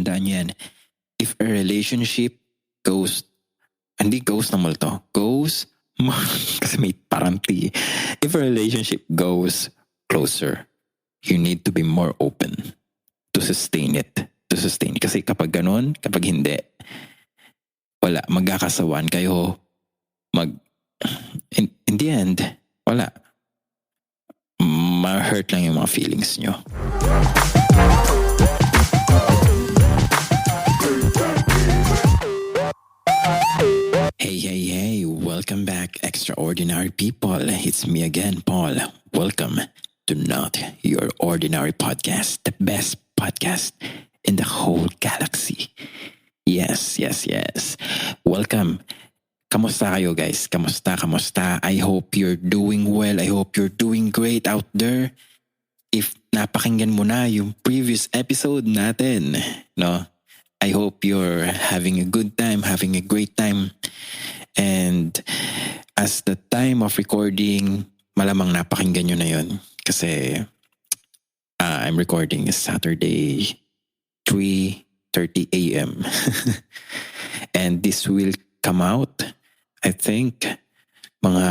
tandaan yan. If a relationship goes, hindi goes naman to, goes, kasi may parang T. If a relationship goes closer, you need to be more open to sustain it. Kasi kapag ganun, kapag hindi, wala, magkakasawaan kayo, in the end, wala. Ma-hurt lang yung mga feelings nyo. Hey, welcome back, extraordinary people. It's me again, Paul. Welcome to Not Your Ordinary Podcast, the best podcast in the whole galaxy. Yes. Welcome. Kamusta kayo, guys? Kamusta? I hope you're doing well. I hope you're doing great out there. If napakinggan mo na yung previous episode natin, no? I hope you're having a good time, having a great time. And as the time of recording, malamang napakinggan nyo na yun. Kasi I'm recording Saturday, 3:30 a.m. And this will come out, I think, mga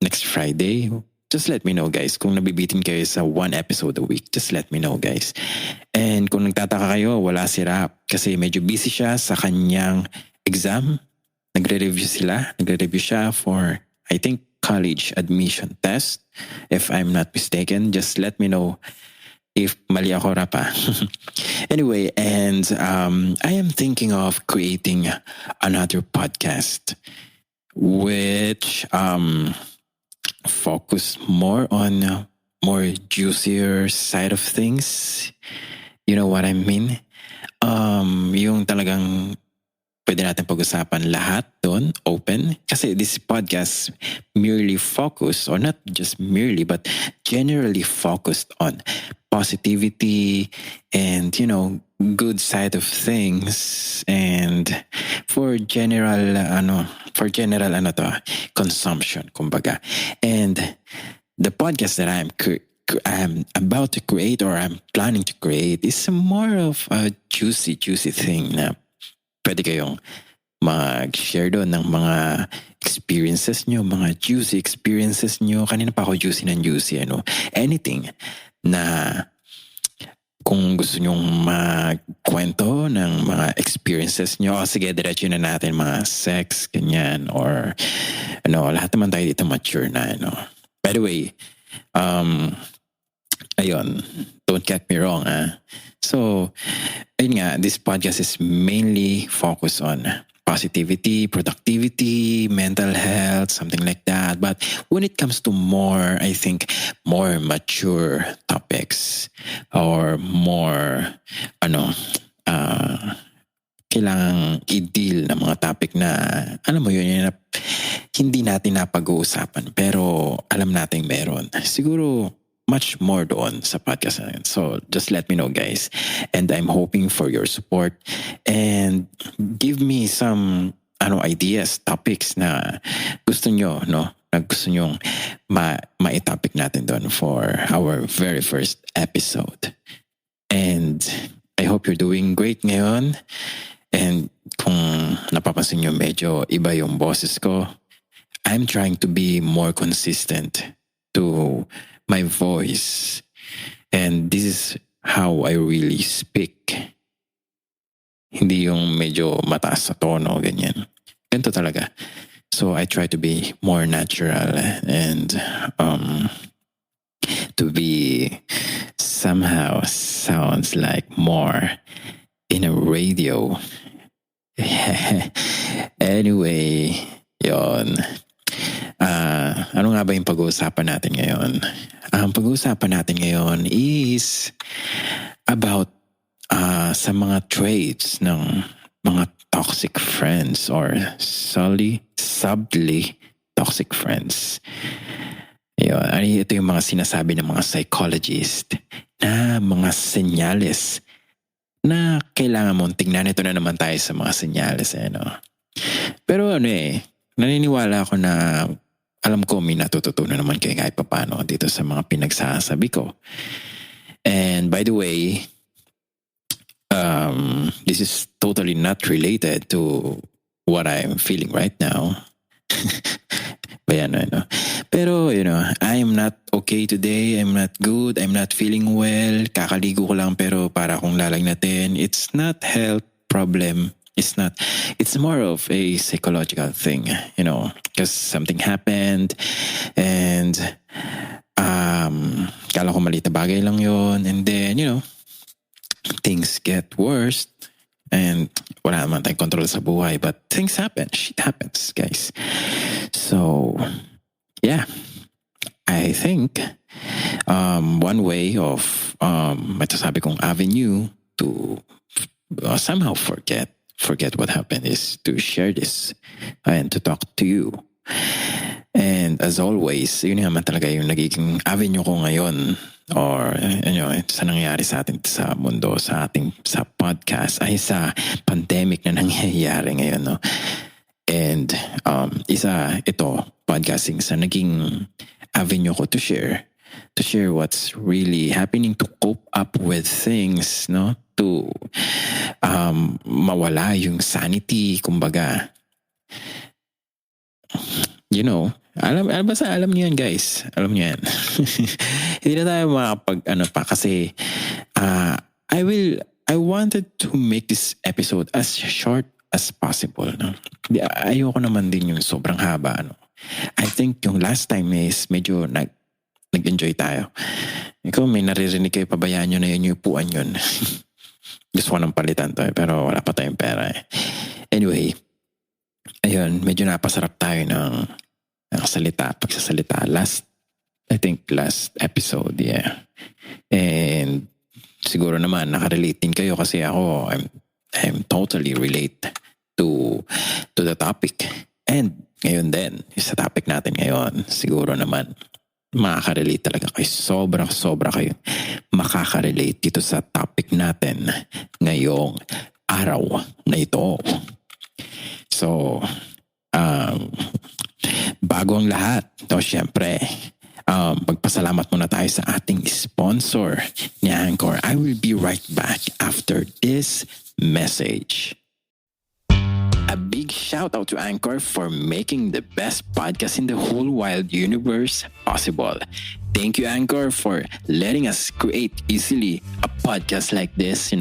next Friday. Just let me know, guys. Kung nabibitin kayo sa one episode a week, just let me know, guys. And kung nagtataka kayo, wala si Rap kasi medyo busy siya sa kanyang exam. Nagre-review siya for, I think, college admission test. If I'm not mistaken, just let me know if mali ako, Rap. Anyway, and I am thinking of creating another podcast which focus more on more juicier side of things. You know what I mean? Yung talagang pwede natin pag-usapan lahat doon, open. Kasi this podcast merely focused, or not just merely, but generally focused on positivity and, good side of things, and for general consumption, kumbaga. And the podcast that I'm about to create, or I'm planning to create, is more of a juicy thing na pwede kayong mag-share doon ng mga experiences nyo, mga juicy experiences nyo. Kanina pa ako juicy, anything na kung gusto nyong magkwento ng mga experiences nyo, sige, diretso na natin mga sex, ganyan, or lahat naman tayo dito mature na, By the way, ayun, don't get me wrong, So, ayun nga, this podcast is mainly focused on positivity, productivity, mental health, something like that. But when it comes to more, I think, more mature topics, or more, kailangang i-deal na mga topic na, alam mo yun, hindi natin napag-uusapan, pero alam natin meron. Siguro, much more doon sa podcast na yun. So, just let me know, guys. And I'm hoping for your support. And give me some ideas, topics na gusto nyo, na gusto nyong ma-topic natin doon for our very first episode. And I hope you're doing great ngayon. And kung napapansin nyo, medyo iba yung boses ko. I'm trying to be more consistent to my voice, and this is how I really speak. Hindi yung medyo mataas sa tono, ganyan. Ganito talaga. So I try to be more natural and to be somehow sounds like more in a radio. Anyway, yon. Ano nga ba yung pag-uusapan natin ngayon? Ang pag-uusapan natin ngayon is about sa mga traits ng mga toxic friends, or subtly toxic friends. Ito yung mga sinasabi ng mga psychologist na mga senyales na kailangan mong tingnan. Ito na naman tayo sa mga senyales. Pero naniniwala ako na alam ko may natututunan naman kayo kahit paano dito sa mga pinagsasabi ko. And by the way, This is totally not related to what I'm feeling right now. Ayan, ano. Pero, I am not okay today. I'm not good. I'm not feeling well. Kakaligo ko lang pero para akong lalagnatin. It's not health problem. It's not. It's more of a psychological thing, because something happened and kala ko maliit na bagay lang yon, and then, things get worse and wala naman tayong control sa buhay, but things happen. Shit happens, guys. So, yeah. I think one way of matasabi kong avenue to somehow forget what happened is to share this and to talk to you. And as always, yun naman talaga yung nagiging avenue ko ngayon, or sa nangyayari sa atin sa mundo, sa podcast, ay sa pandemic na nangyayari ngayon, no? And ito, podcasting sa naging avenue ko to share what's really happening, to cope up with things, no? To mawala yung sanity, kumbaga. Alam niyo yan, guys. Alam niyo yan. Hindi na tayo makapag pa kasi I wanted to make this episode as short as possible, no? Ayoko naman din yung sobrang haba, no? I think yung last time is medyo nag-enjoy tayo. Ikaw, may naririnig kayo, pabayaan nyo na yun, yung upuan yun. Gusto ko nang palitan to, pero wala pa tayong pera. Anyway, ayun, medyo napasarap tayo ng pagsasalita. Last episode, yeah. And siguro naman, nakarelate din kayo kasi ako, I'm totally relate to the topic. And ngayon din, sa topic natin ngayon, siguro naman, makaka-relate talaga kayo. Sobra kayo makaka-relate dito sa topic natin ngayong araw na ito. So, bago ang lahat, syempre, pagpasalamat muna tayo sa ating sponsor ni Anchor. I will be right back after this message. A big shout out to Anchor for making the best podcast in the whole wide universe possible. Thank you, Anchor, for letting us create easily a podcast like this,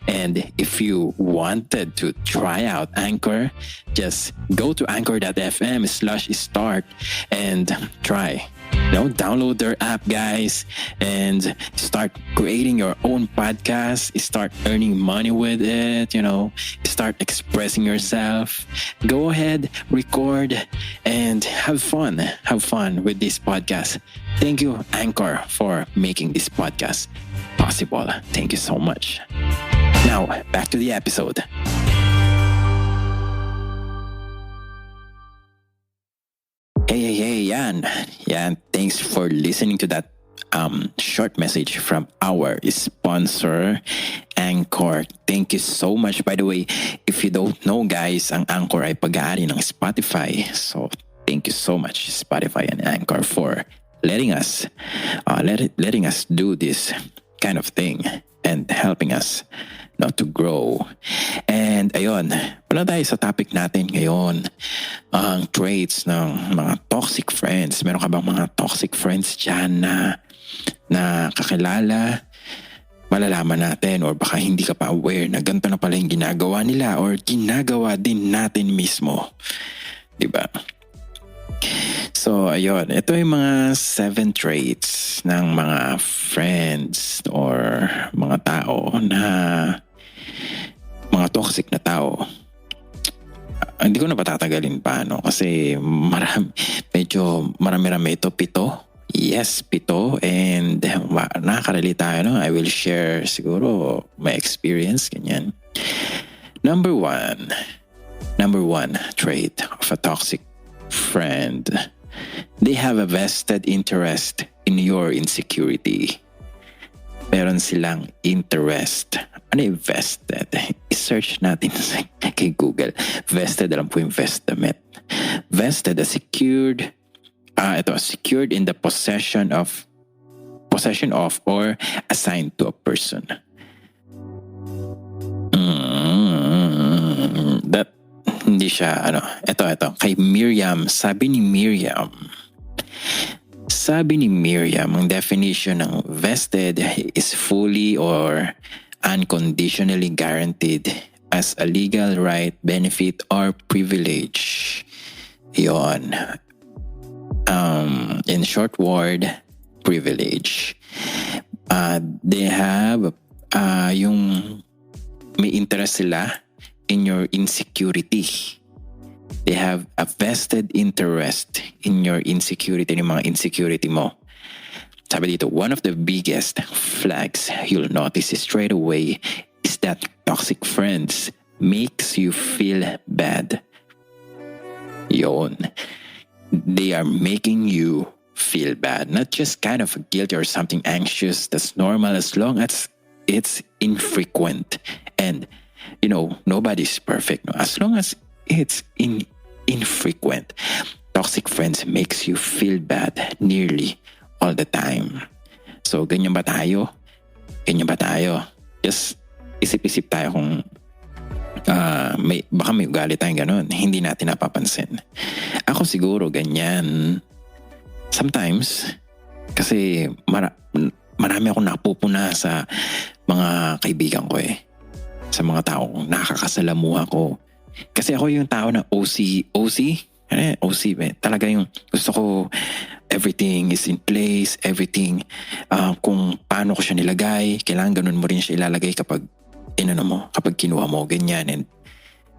And if you wanted to try out Anchor, just go to anchor.fm/start and try. Download their app, guys, and start creating your own podcast. Start earning money with it, Start expressing yourself. Go ahead, record, and have fun. Have fun with this podcast. Thank you, Anchor, for making this podcast possible. Thank you so much. Now, back to the episode. Hey, yan. Thanks for listening to that short message from our sponsor, Anchor. Thank you so much. By the way, if you don't know, guys, ang Anchor ay pag-aari ng Spotify. So, thank you so much, Spotify and Anchor, for letting us do this kind of thing and helping us to grow. And ayun, wala tayo sa topic natin ngayon, ang traits ng mga toxic friends. Meron ka bang mga toxic friends dyan na kakilala? Malalaman natin, or baka hindi ka pa aware na ganito na pala yung ginagawa nila or ginagawa din natin mismo. Diba? So, ayun. Ito yung mga 7 traits ng mga friends or mga tao na mga toxic na tao. Hindi ko na patatagalin pa, kasi marami ito, 7. Yes, 7. And nakaka-relate tayo, I will share siguro my experience, ganyan. Number one trait of a toxic friend. They have a vested interest in your insecurity. Meron silang interest. Ano yung vested? I-search natin kay Google. Vested, alam po yung vestament. Vested, secured in the possession of or assigned to a person. siya, ito, kay Miriam, sabi ni Miriam, ang definition ng vested is fully or unconditionally guaranteed as a legal right, benefit, or privilege. Yon. In short word, privilege. They have yung may interest sila in your insecurity. They have a vested interest in your insecurity, yung mga insecurity mo. Sabi dito, one of the biggest flags you'll notice straight away is that toxic friends makes you feel bad. Yon. They are making you feel bad. Not just kind of guilty or something anxious. That's normal as long as it's infrequent. And, nobody's perfect. No? As long as it's infrequent. Toxic friends makes you feel bad nearly all the time. So, ganyan ba tayo? Just isip-isip tayo kung baka may ugali tayong ganun. Hindi natin napapansin. Ako siguro ganyan. Sometimes, kasi marami akong napupuna sa mga kaibigan ko eh. Sa mga taong nakakasalamuha ko. Kasi ako yung tao na OC talaga yung gusto ko everything is in place, everything kung paano ko siya nilagay, kailangan ganun mo rin siya ilalagay kapag kapag kinuha mo, ganyan. And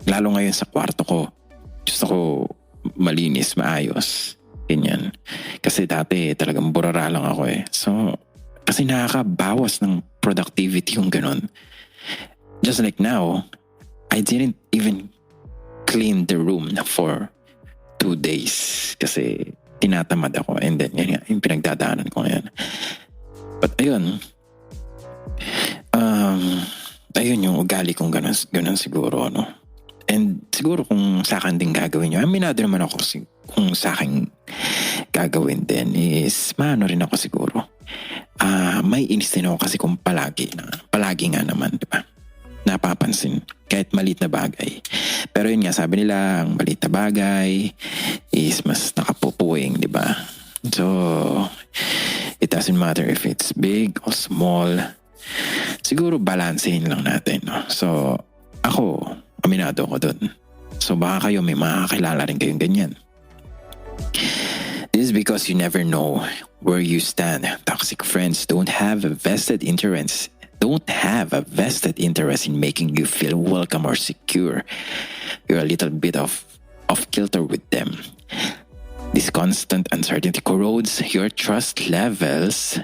lalo ngayon sa kwarto ko, gusto ko malinis, maayos, ganyan. Kasi dati talagang burara lang ako eh. So, kasi nakakabawas ng productivity yung ganun. Just like now, I didn't even clean the room for 2 days kasi tinatamad ako, and then yan yung pinagdadaanan ko ngayon. But ayun yung ugali kong ganun siguro, no? And siguro kung sa akin din gagawin nyo, aminado naman ako kung sa akin gagawin din is maano rin ako siguro. May inis din ako kasi kung palagi nga naman, di ba? Napapansin kahit maliit na bagay. Pero yun nga, sabi nila, ang maliit na bagay is mas nakapupuwing, di ba? So, it doesn't matter if it's big or small. Siguro balansehin lang natin, no? So, ako, aminado ko dun. So, baka kayo may makakilala rin kayong ganyan. This is because you never know where you stand. Toxic friends don't have a vested interest in making you feel welcome or secure. You're a little bit of kilter with them. This constant uncertainty corrodes your trust levels,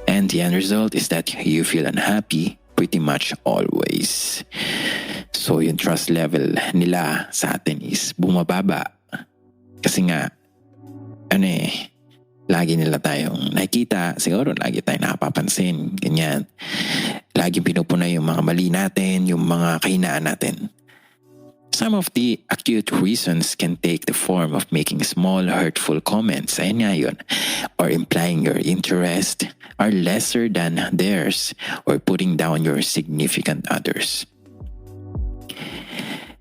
and the end result is that you feel unhappy pretty much always. So yung trust level nila sa atin is bumababa. Kasi nga, lagi nila tayong nakikita, siguro lagi tayong nakapapansin, ganyan. Lagi pinupuna yung mga mali natin, yung mga kahinaan natin. Some of the acute reasons can take the form of making small hurtful comments, ayun nga yun, or implying your interest are lesser than theirs, or putting down your significant others.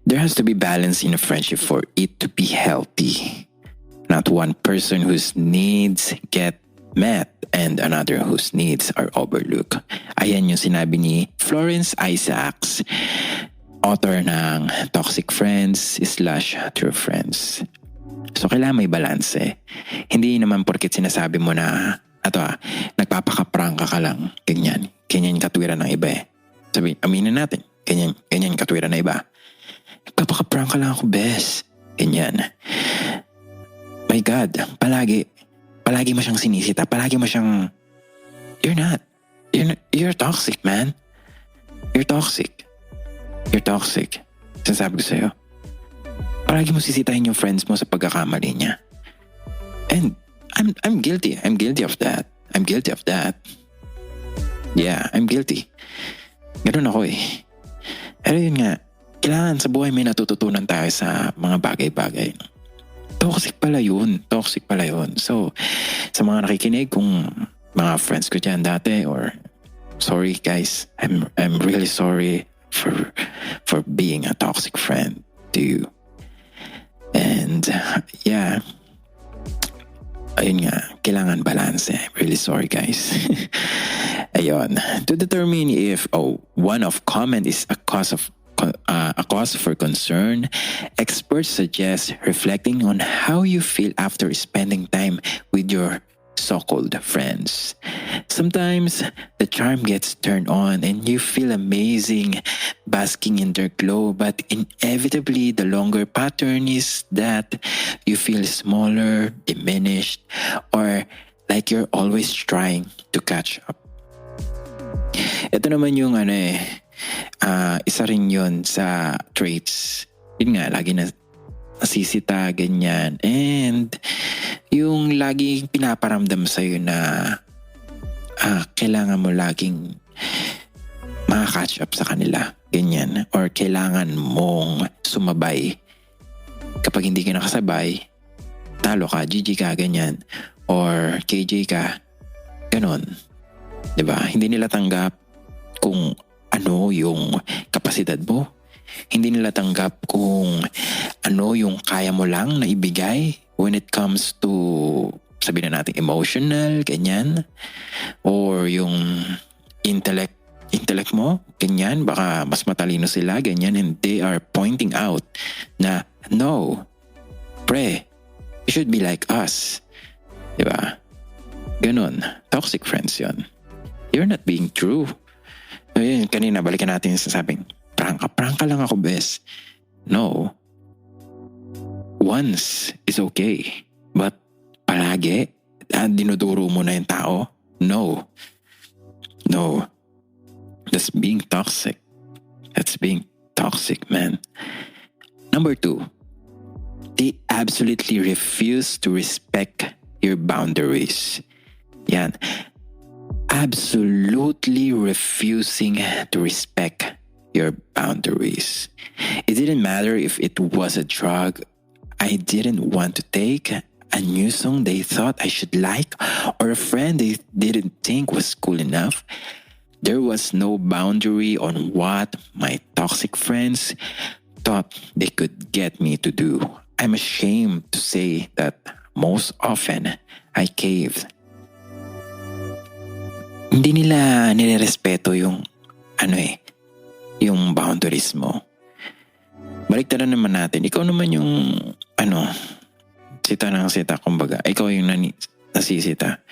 There has to be balance in a friendship for it to be healthy. Not one person whose needs get met and another whose needs are overlooked. Ayan yung sinabi ni Florence Isaacs, author ng Toxic Friends / True Friends. So kailangan may balance eh. Hindi naman porket sinasabi mo na nagpapakaprangka ka lang, ganyan yung katwiran ng iba eh. Sabi, aminin natin, ganyan katwiran ng iba. Nagpapakaprangka lang ako, bes. Ganyan. My God, palagi mo siyang sinisita, palagi mo siyang, you're toxic, man. You're toxic. Sinasabi ko sa'yo. Palagi mo sisitahin yung friends mo sa pagkakamali niya. And I'm guilty. I'm guilty of that. Yeah, I'm guilty. Ganun ako eh. Pero yun nga, kailangan sa buhay may natututunan tayo sa mga bagay-bagay. Toxic pala yun. So, sa mga nakikinig, kung mga friends ko dyan dati, or sorry guys, I'm really sorry for being a toxic friend to you. And yeah, ayun nga, kailangan balance. Really sorry guys. Ayun, to determine if one of comment is a cause for concern, experts suggest reflecting on how you feel after spending time with your so-called friends. Sometimes the charm gets turned on and you feel amazing basking in their glow, but inevitably the longer pattern is that you feel smaller, diminished, or like you're always trying to catch up. Ito naman yung isa rin yun sa traits. Yun nga, lagi na nasisita, ganyan. And yung laging pinaparamdam sa'yo na kailangan mo laging makaka-catch up sa kanila, ganyan. Or kailangan mong sumabay. Kapag hindi ka nakasabay, talo ka, GG ka, ganyan. Or KJ ka, ganon. Diba? Hindi nila tanggap kung ano yung kapasidad mo. Hindi nila tanggap kung ano yung kaya mo lang na ibigay when it comes to, sabihin na natin, emotional, ganyan. Or yung intellect mo, ganyan. Baka mas matalino sila, ganyan. And they are pointing out na, no, pre, you should be like us. Diba? Ganon. Toxic friends yon. You're not being true. Ayun, kanina, balikan natin yung sasabing, prangka lang ako, bes. No. Once is okay. But palagi, dinuduro mo na yung tao? No. No. That's being toxic. That's being toxic, man. Number 2, they absolutely refuse to respect your boundaries. Yan. Absolutely refusing to respect your boundaries. It didn't matter if it was a drug I didn't want to take, a new song they thought I should like, or a friend they didn't think was cool enough. There was no boundary on what my toxic friends thought they could get me to do. I'm ashamed to say that most often I caved. Hindi nila nirerespeto yung yung boundaries mo. Baliktaran naman natin. Ikaw naman yung sita ng sita, kumbaga. Ikaw yung nasisita.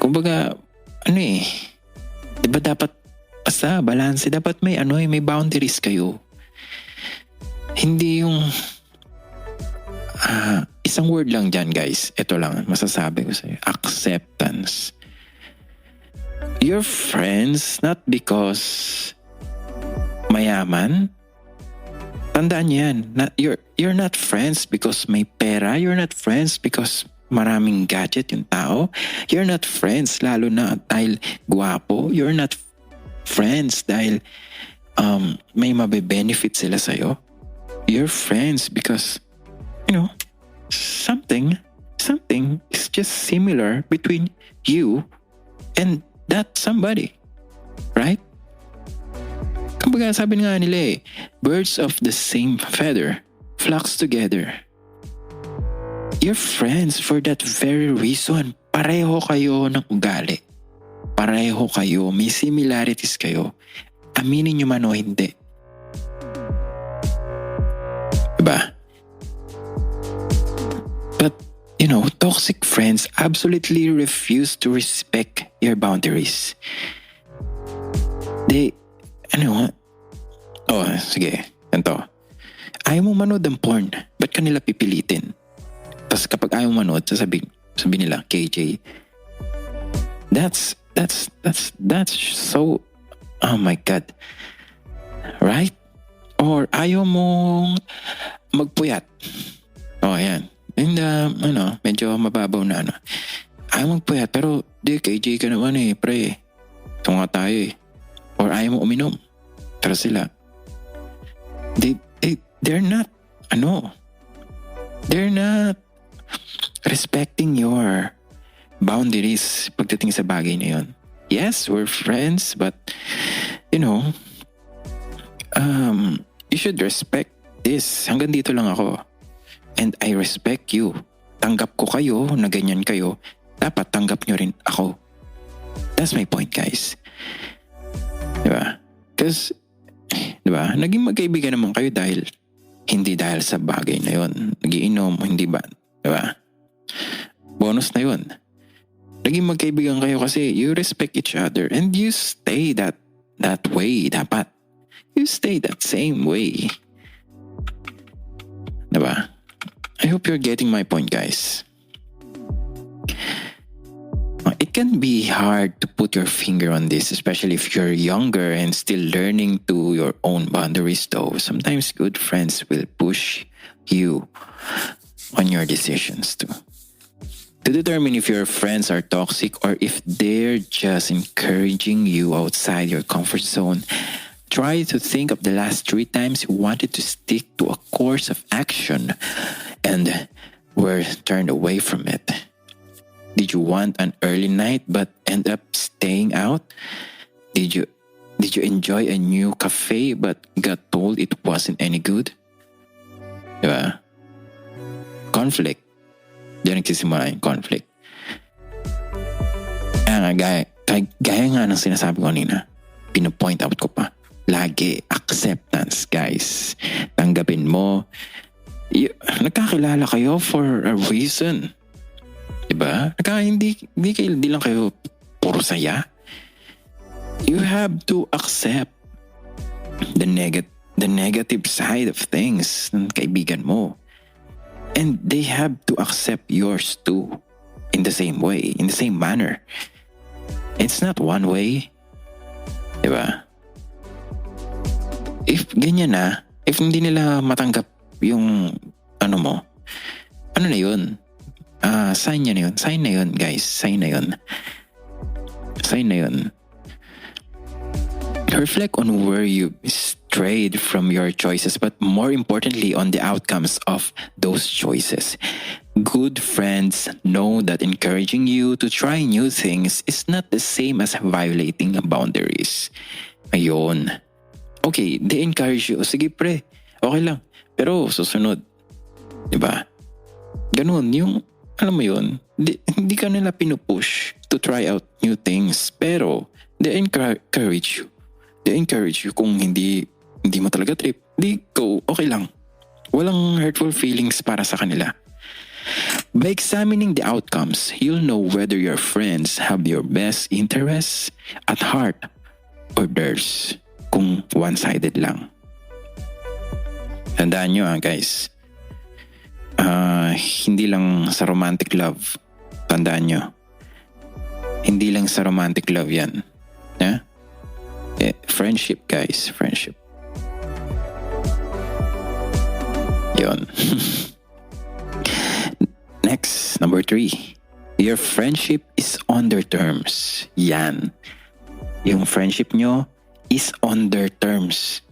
Kumbaga, diba dapat basta balance, dapat may boundaries kayo. Hindi yung isang word lang dyan, guys. Ito lang masasabi ko sa'yo. Acceptance. You're friends not because mayaman. Tandaan yan. You're not friends because may pera. You're not friends because maraming gadget yung tao. You're not friends lalo na dahil guwapo. You're not friends dahil may mabe-benefit sila sa'yo. You're friends because, something is just similar between you and that somebody. Right? Kumbaga sabi nga nila birds of the same feather flocks together. You're friends for that very reason. Pareho kayo ng ugali. Pareho kayo. May similarities kayo. Aminin nyo man o hindi. Diba? But, toxic friends absolutely refuse to respect your boundaries. They, sige, ganito. Ayaw mo manood ng porn, ba't kanila pipilitin? Tapos kapag ayaw mo manood, sabi nila, KJ, that's so, oh my God. Right? Or ayaw mong magpuyat. Oh, ayan. And, medyo mababaw na ayaw magpuyat, pero di, KJ ka naman pre. Ito nga tayo Or ayaw mo uminom. Pero sila, they're not, they're not respecting your boundaries pagdating sa bagay na yun. Yes, we're friends, but, you should respect this. Hanggang dito lang ako. And I respect you. Tanggap ko kayo na ganyan kayo. Dapat tanggap nyo rin ako. That's my point, guys. Diba? Because, diba, naging magkaibigan naman kayo hindi dahil sa bagay na yon. Nagiinom, hindi ba? Diba? Bonus na yon. Naging magkaibigan kayo kasi you respect each other and you stay that way. Dapat. You stay that same way. Diba? I hope you're getting my point, guys. It can be hard to put your finger on this, especially if you're younger and still learning to your own boundaries though. Sometimes good friends will push you on your decisions too. To determine if your friends are toxic or if they're just encouraging you outside your comfort zone, try to think of the last 3 times you wanted to stick to a course of action and were turned away from it. Did you want an early night but end up staying out? Did you enjoy a new cafe but got told it wasn't any good? Diba? Conflict. Diyan nagsisimula yung conflict. Gaya nga ng sinasabi ko kanina, pinapoint out ko pa. Lagi acceptance, guys. Tanggapin mo. Nagkakilala kayo for a reason. Diba? Hindi lang kayo puro saya. You have to accept the negative side of things ng kaibigan mo. And they have to accept yours too. In the same way, in the same manner. It's not one way. Diba? If ganyan na, if hindi nila matanggap yung ano mo, ano na yun? Sign na yun, guys. Sign na yun. Reflect on where you strayed from your choices, but more importantly, on the outcomes of those choices. Good friends know that encouraging you to try new things is not the same as violating boundaries. Ayun. Okay, they encourage you. Sige pre, okay lang. Pero susunod. Diba? Ganun, yung alam mo yun, hindi ka nila pinupush to try out new things. Pero, they encourage you. They encourage you kung hindi mo talaga trip. Di go, okay lang. Walang hurtful feelings para sa kanila. By examining the outcomes, you'll know whether your friends have your best interests at heart or theirs kung one-sided lang. Tandaan nyo guys. Hindi lang sa romantic love. Tandaan nyo. Hindi lang sa romantic love yan. Yeah? Friendship, guys. Friendship. Yon. Next, number 3. Your friendship is on their terms. Yan. Yung friendship nyo is on their terms.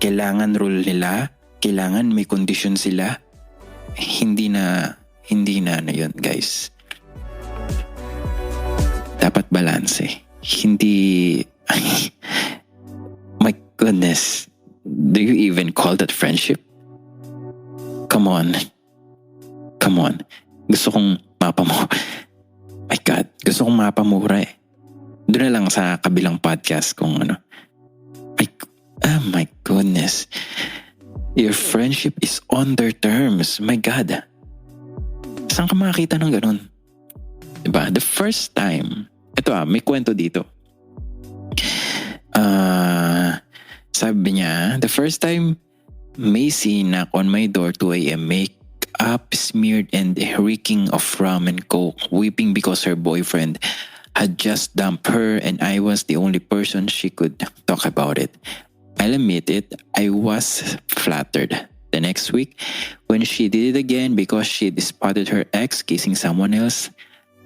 Kailangan rule nila. Kailangan may condition sila. Hindi na yun, guys. Dapat balanse. Hindi... My goodness. Do you even call that friendship? Come on. Gusto kong my God. Gusto kong mapamura eh. Doon na lang sa kabilang podcast kung ano. Oh my goodness. Your friendship is on their terms. My God. Saan ka makakita ng ganun? Diba? The first time, ito may kwento dito. Sabi niya, the first time Macy knocked on my door 2 a.m. Makeup smeared and reeking of rum and coke, weeping because her boyfriend had just dumped her and I was the only person she could talk about it. I'll admit it, I was flattered. The next week, when she did it again because she'd spotted her ex kissing someone else,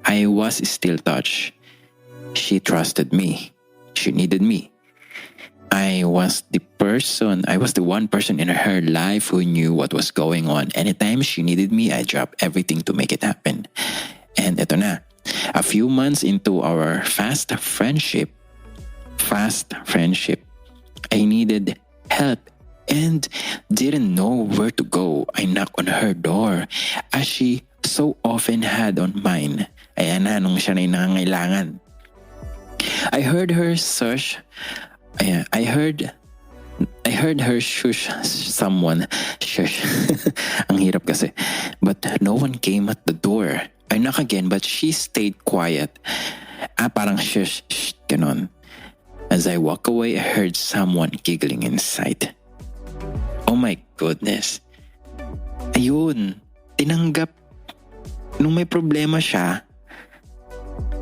I was still touched. She trusted me. She needed me. I was the one person in her life who knew what was going on. Anytime she needed me, I dropped everything to make it happen. And eto na. A few months into our fast friendship, I needed help and didn't know where to go. I knocked on her door as she so often had on mine. Ayan na, nung siya na yung nangangailangan. I heard her shush. Ayan, I heard her shush someone. Shush. Ang hirap kasi. But no one came at the door. I knocked again but she stayed quiet. Parang shush, shh, ganon. As I walk away, I heard someone giggling inside. Oh my goodness. Ayun, tinanggap. Nung may problema siya,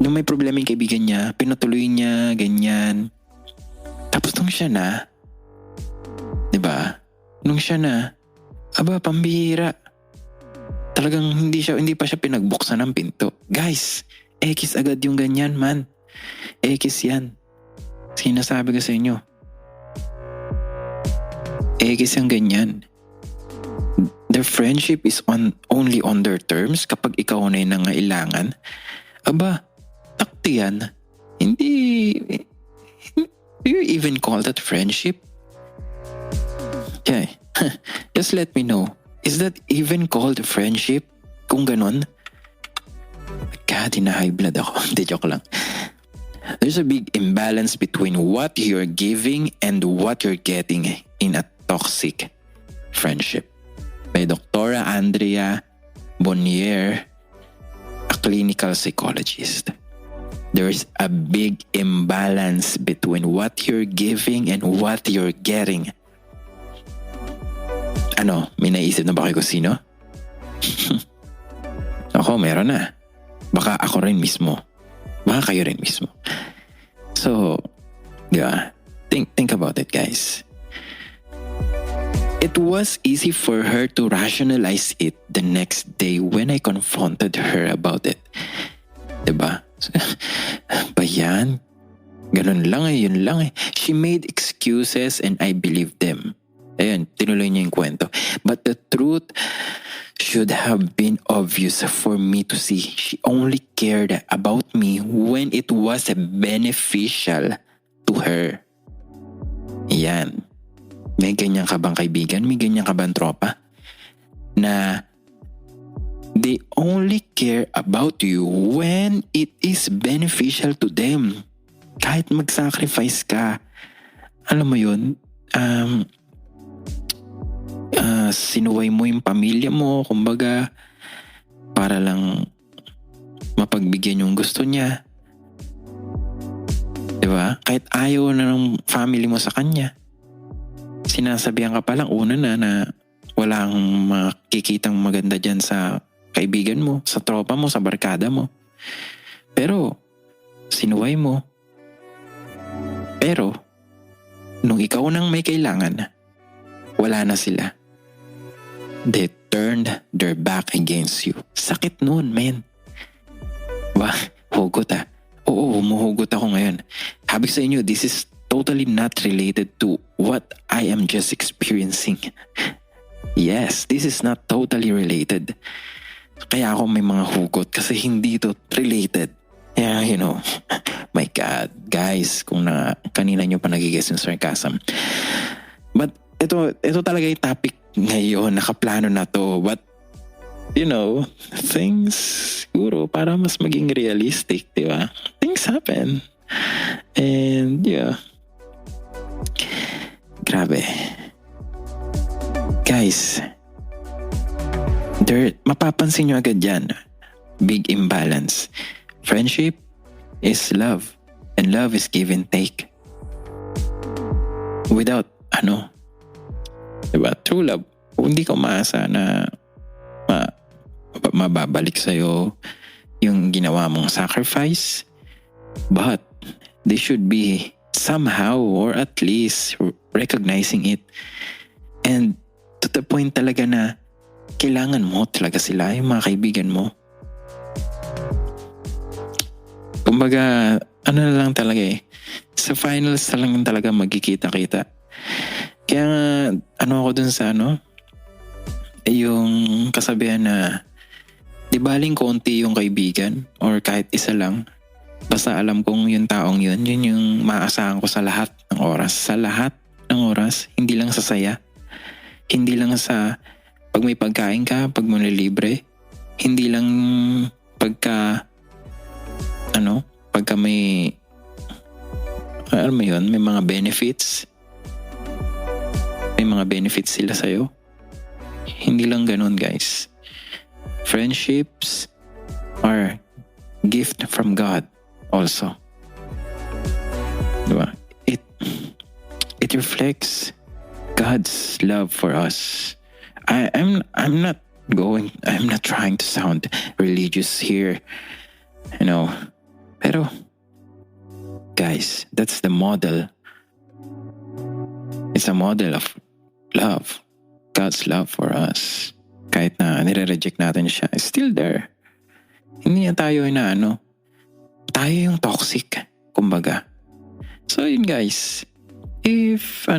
nung may problema yung kaibigan niya, pinatuloy niya, ganyan. Tapos nung siya na, diba? Nung siya na, aba, pambihira. Talagang hindi pa siya pinagbuksan ng pinto. Guys, ekis agad yung ganyan, man. Ekis yan. Sinasabi ko sa inyo. Ekis yung ganyan. Their friendship is only on their terms kapag ikaw na yung nangailangan. Aba, takti yan. Hindi, do you even call that friendship? Okay, just let me know. Is that even called friendship? Kung ganon? God, high blood ako. Hindi, joke lang. There's a big imbalance between what you're giving and what you're getting in a toxic friendship. By Dr. Andrea Bonnier, a clinical psychologist. There's a big imbalance between what you're giving and what you're getting. Ano, may naisip na ba kayo kung sino? Ako, meron na. Baka ako rin mismo. Baka kayo rin mismo. So, yeah, think about it, guys. It was easy for her to rationalize it the next day when I confronted her about it. Diba? Ba yan? Ganun lang yun lang She made excuses and I believed them. Ayun, tinuloy niya yung kwento. But the truth should have been obvious for me to see. She only cared about me when it was beneficial to her. Yan. May ganyan ka bang kaibigan? May ganyan ka bang tropa? Na they only care about you when it is beneficial to them. Kahit mag-sacrifice ka, alam mo yun, sinuway mo yung pamilya mo, kumbaga, para lang mapagbigyan yung gusto niya. Diba? Kahit ayaw na ng family mo sa kanya, sinasabihan ka palang una na walang makikitang maganda dyan sa kaibigan mo, sa tropa mo, sa barkada mo. Pero, sinuway mo. Pero, nung ikaw nang may kailangan, wala na sila. They turned their back against you. Sakit nun, man. Hugot Oo, humuhugot ako ngayon. Habig sa inyo, this is totally not related to what I am just experiencing. Yes, this is not totally related. Kaya ako may mga hugot kasi hindi to related. Yeah, you know, my God, guys, kung kanina nyo pa nagigess yung sarcasm. But ito talaga yung topic ngayon, nakaplano na to. But, you know, things, siguro, para mas maging realistic, di ba? Things happen. And, yeah. Grabe. Guys, mapapansin nyo agad yan. Big imbalance. Friendship is love. And love is give and take. Without, diba? True love. Hindi ka umaasa na mababalik sa'yo yung ginawa mong sacrifice. But they should be somehow or at least recognizing it. And to the point talaga na kailangan mo talaga sila, yung mga kaibigan mo. Kumbaga, na lang talaga sa finals lang talaga magkikita-kita. Kaya ako dun sa yung kasabihan na di baling konti yung kaibigan or kahit isa lang. Basta alam kong yung taong yun yung maaasahan ko sa lahat ng oras. Sa lahat ng oras, hindi lang sa saya. Hindi lang sa pag may pagkain ka, pag mo nilibre, hindi lang pagka may, alam mo yun, may mga benefits. May mga benefits sila sa'yo. Hindi lang ganun, guys. Friendships are gift from God also. Diba? It reflects God's love for us. I'm not trying to sound religious here, pero guys, that's the model. It's a model of love, God's love for us. Kahit na nire-reject natin siya, it's still there. Hindi na tayo tayo yung toxic, kumbaga. So yun guys, if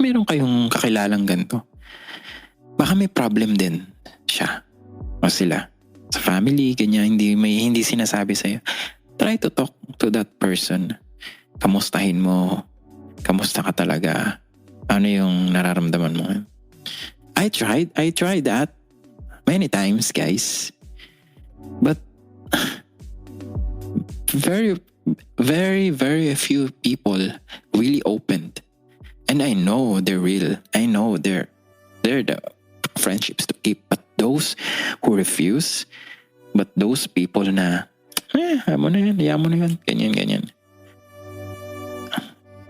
meron kayong kakilalang ganito, baka may problem din siya o sila sa family, ganyan, hindi sinasabi sa'yo. Try to talk to that person. Kamustahin mo. Kamusta ka talaga? Ano yung nararamdaman mo? I tried that many times, guys. But very, very, very few people really opened. And I know they're real. I know they're the friendships to keep. But those who refuse, but those people na, ayaw mo na yun, ganyan.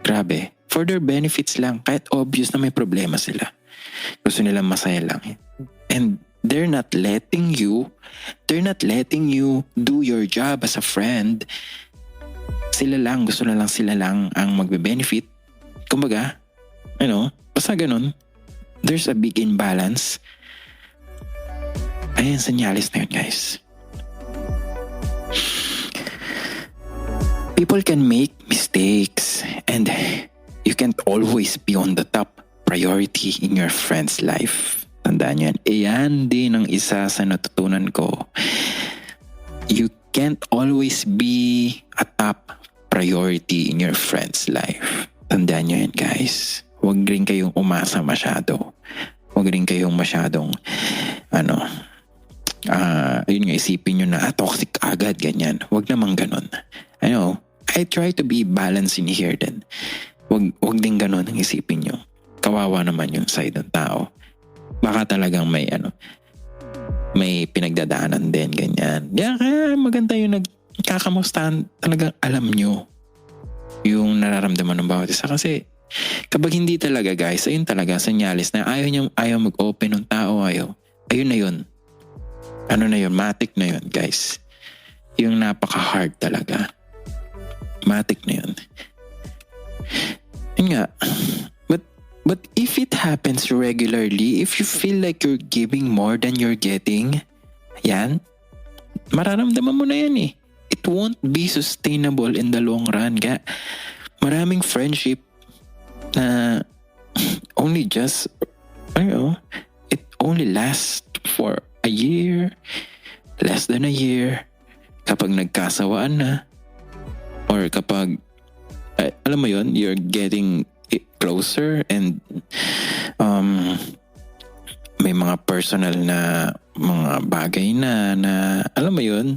Grabe. For their benefits lang. Kahit obvious na may problema sila. Gusto nilang masaya lang. And they're not letting you do your job as a friend. Gusto na lang sila lang ang magbe-benefit. Kumbaga, basta ganun. There's a big imbalance. Ayan, senyalis na yun, guys. People can make mistakes and you can't always be on the top priority in your friend's life. Tandaan yan. Iyan din ang isa sa natutunan ko. You can't always be a top priority in your friend's life. Tandaan nyo yan, guys. Huwag rin kayong umasa masyado. Huwag rin kayong masyadong yun nga, isipin nyo na toxic agad, ganyan. Huwag namang ganun. I try to be balanced in here din. Huwag din ganun ang isipin nyo. Kawawa naman yung side ng tao. Baka talagang may pinagdadaanan din, ganyan. Kaya maganda yung nagkakamustahan, talagang alam nyo yung nararamdaman ng bawat isa. Kasi kapag hindi talaga, guys, ayun talaga, senyalis na ayaw mag-open ng tao, ayun na yun. Ano na yun? Matic na yun, guys. Yung napaka-hard talaga. Matic na yun. Yun nga. But if it happens regularly, if you feel like you're giving more than you're getting, yan, mararamdaman mo na yan eh. It won't be sustainable in the long run. Kaya maraming friendship na it only lasts for a year, less than a year, kapag nagkasawaan na, or kapag, alam mo yun, you're getting closer and may mga personal na mga bagay na alam mo yun,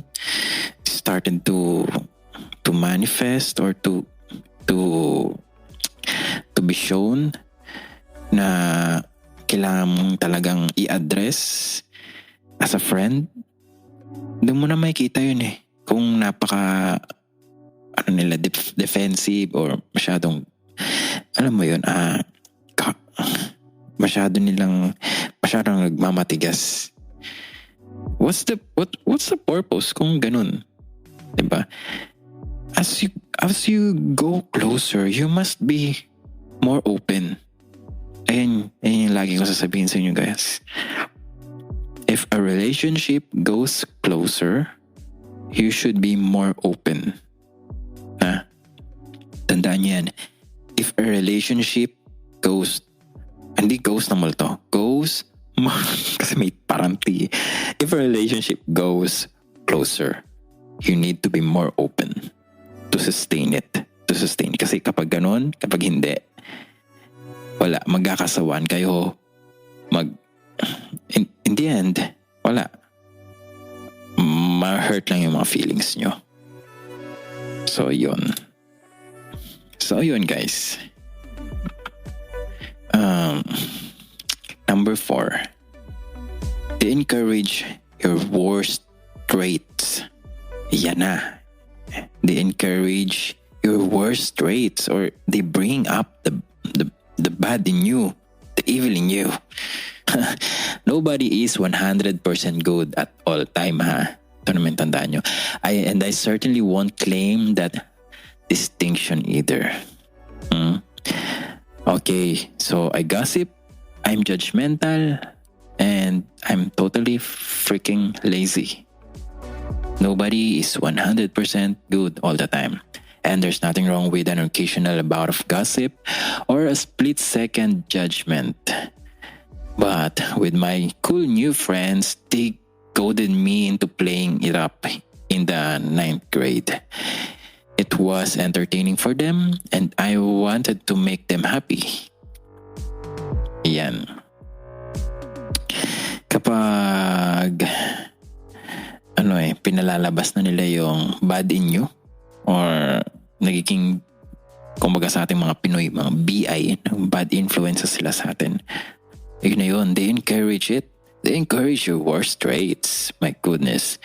started to manifest or to be shown na kailangan mong talagang i-address as a friend. Doon mo na makikita yun eh. Kung napaka defensive or masyadong alam mo yun, masyadong nagmamatigas. What's the purpose kung ganun? Diba? As you go closer, you must be more open. Ayun yung lagi ko sasabihin sa inyo, guys. If a relationship goes closer, you should be more open. Tandaan niyo yan. If a relationship goes kasi may paranti. If a relationship goes closer, you need to be more open to sustain it. Kasi kapag ganun, kapag hindi, wala, magkakasawaan kayo. In the end, wala. Ma-hurt lang yung mga feelings nyo. So, yun guys. Number 4. They encourage your worst traits. Yan na. They encourage your worst traits, or they bring up the bad in you, the evil in you. Nobody is 100% good at all time, ha? Ito naman tandaan nyo. I certainly won't claim that distinction either. Okay, so I gossip, I'm judgmental, and I'm totally freaking lazy. Nobody is 100% good all the time. And there's nothing wrong with an occasional bout of gossip or a split-second judgment. But with my cool new friends, they goaded me into playing it up in the 9th grade. It was entertaining for them, and I wanted to make them happy. Yan. Kapag pinalalabas na nila yung bad in you, or nagiging, kumbaga sa ating mga Pinoy, mga BI, bad influences sila sa atin. Yun na yun, they encourage it. They encourage your worst traits. My goodness.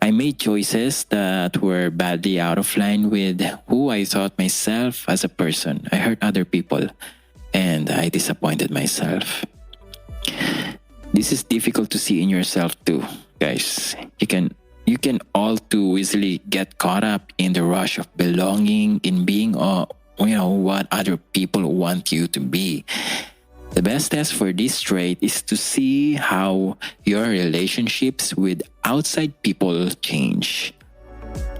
I made choices that were badly out of line with who I thought myself as a person. I hurt other people, and I disappointed myself. This is difficult to see in yourself too, guys. You can all too easily get caught up in the rush of belonging, in being what other people want you to be. The best test for this trait is to see how your relationships with outside people change.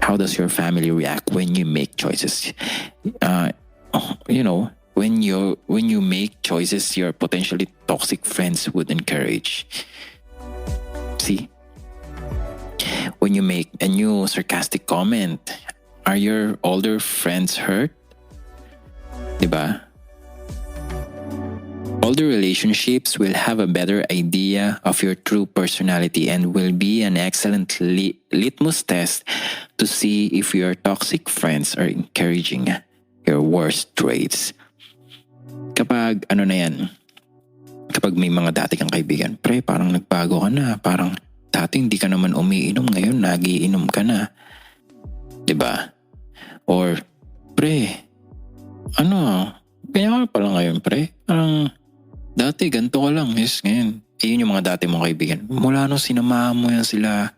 How does your family react when you make choices? When you make choices your potentially toxic friends would encourage. See? When you make a new sarcastic comment, are your older friends hurt? Diba? Older relationships will have a better idea of your true personality and will be an excellent litmus test to see if your toxic friends are encouraging your worst traits. Kapag kapag may mga dati kang kaibigan, pre, parang nagbago ka na, parang dati hindi ka naman umiinom, ngayon nagiinom ka na. Diba? Or, pre, kaya ka pala ngayon, pre. Parang, dati ganito ka lang, yes, ngayon. Yun yung mga dati mong kaibigan. Mula nung sinamahan mo yan sila,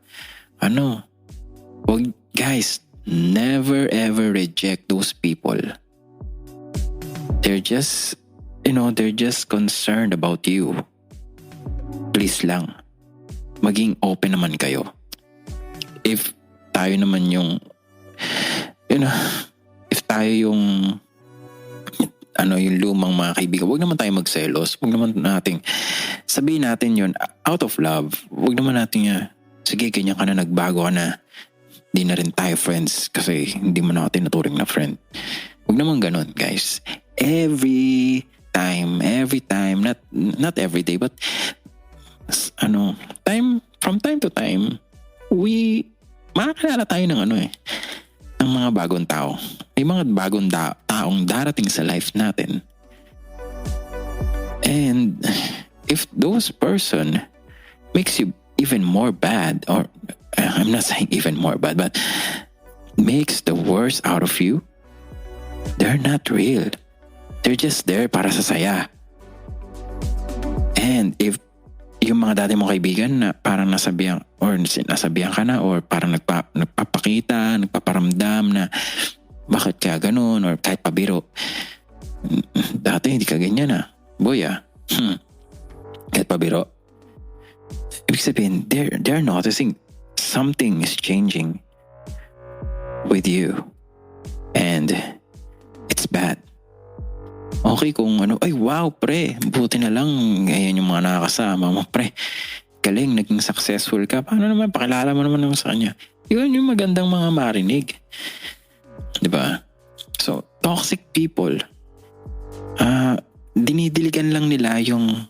guys, never ever reject those people. They're just concerned about you. Please lang. Maging open naman kayo. If tayo naman yung lumang mga kaibigan, wag naman tayo magselos. Wag naman nating sabihin natin yun out of love. Wag naman natin sige, ganyan ka na, nagbago ka na, di na rin tayo friends kasi hindi mo na ako tinuturing na friend. Wag naman ganun, guys. Every time, not every day, but from time to time, makakilala tayo ng ng mga bagong tao. May mga bagong taong darating sa life natin. And if those person makes you even more bad, or I'm not saying even more bad, but makes the worst out of you, they're not real. They're just there para sa saya. And if yung mga dati mong kaibigan na parang nasabihan ka na, or parang nagpapakita, nagpaparamdam na bakit ka ganun, or kahit pabiro, dati hindi ka ganyan boy kahit pabiro, ibig sabihin they're noticing something is changing with you, and it's bad. Okay kung ay wow pre, buti na lang ngayon yung mga nakakasama mo, pre, galing, naging successful ka, paano naman, pakilala mo naman sa kanya. Yun yung magandang mga marinig, diba? So toxic people, dinidiligan lang nila yung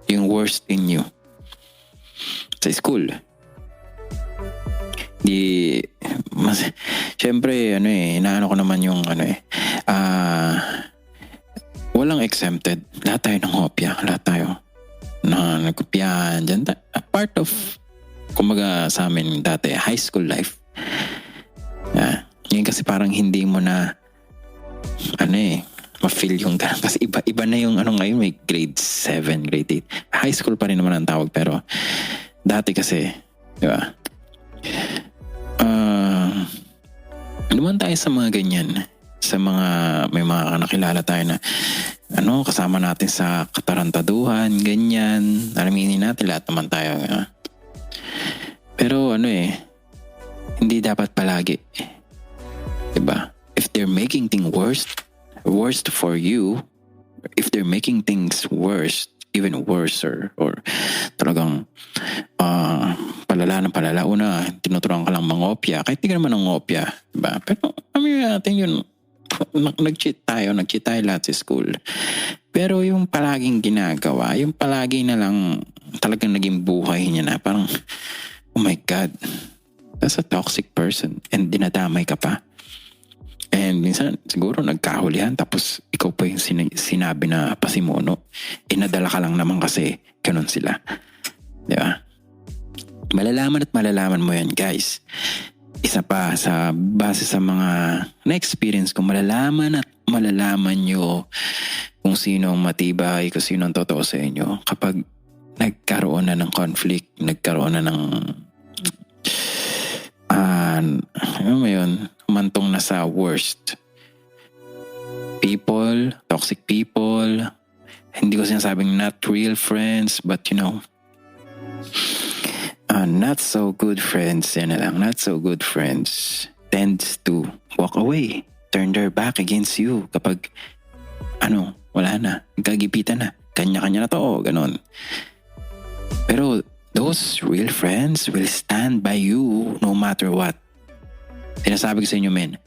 yung worst in you sa school. Syempre inaano ko naman yung walang exempted. Lahat tayo ng hopya, lahat tayo na nagkopyahan dyan. A part of, kumbaga sa amin dati, high school life. Yun kasi parang hindi mo na ma-feel yung ganun. Kasi iba na yung ngayon, may grade 7, grade 8. High school pa rin naman ang tawag, pero dati kasi, di ba? Naman tayo sa mga ganyan. Sa may mga nakilala tayo na kasama natin sa katarantaduhan, ganyan. Alaminin natin lahat naman tayo. Pero hindi dapat palagi. Diba? If they're making things worse for you, if they're making things worse, even worser, or talagang palala ng palala, una, tinuturuan ka lang mangopya, kahit di ka naman ngopya, diba? Pero natin yun, nag-cheat tayo lahat sa school. Pero yung palaging ginagawa, yung palagi na lang talagang naging buhay niya na parang, oh my God, that's a toxic person and dinadamay ka pa. And minsan siguro nagkahulihan tapos ikaw pa yung sinabi na pasimuno. Nadala ka lang naman kasi ganun sila. Di ba? Malalaman mo yan, guys. Isa pa, sa base sa mga na-experience ko, malalaman nyo kung sino ang matibay, kung sino ang totoo sa inyo kapag nagkaroon na ng conflict, nagkaroon na ng humantong na sa worst. People, toxic people, hindi ko sinasabing not real friends, but not so good friends, not so good friends tends to walk away, turn their back against you kapag wala na, nagkagipitan na, kanya-kanya na to, ganon. Pero those real friends will stand by you no matter what. Sinasabi ko sa inyo, men,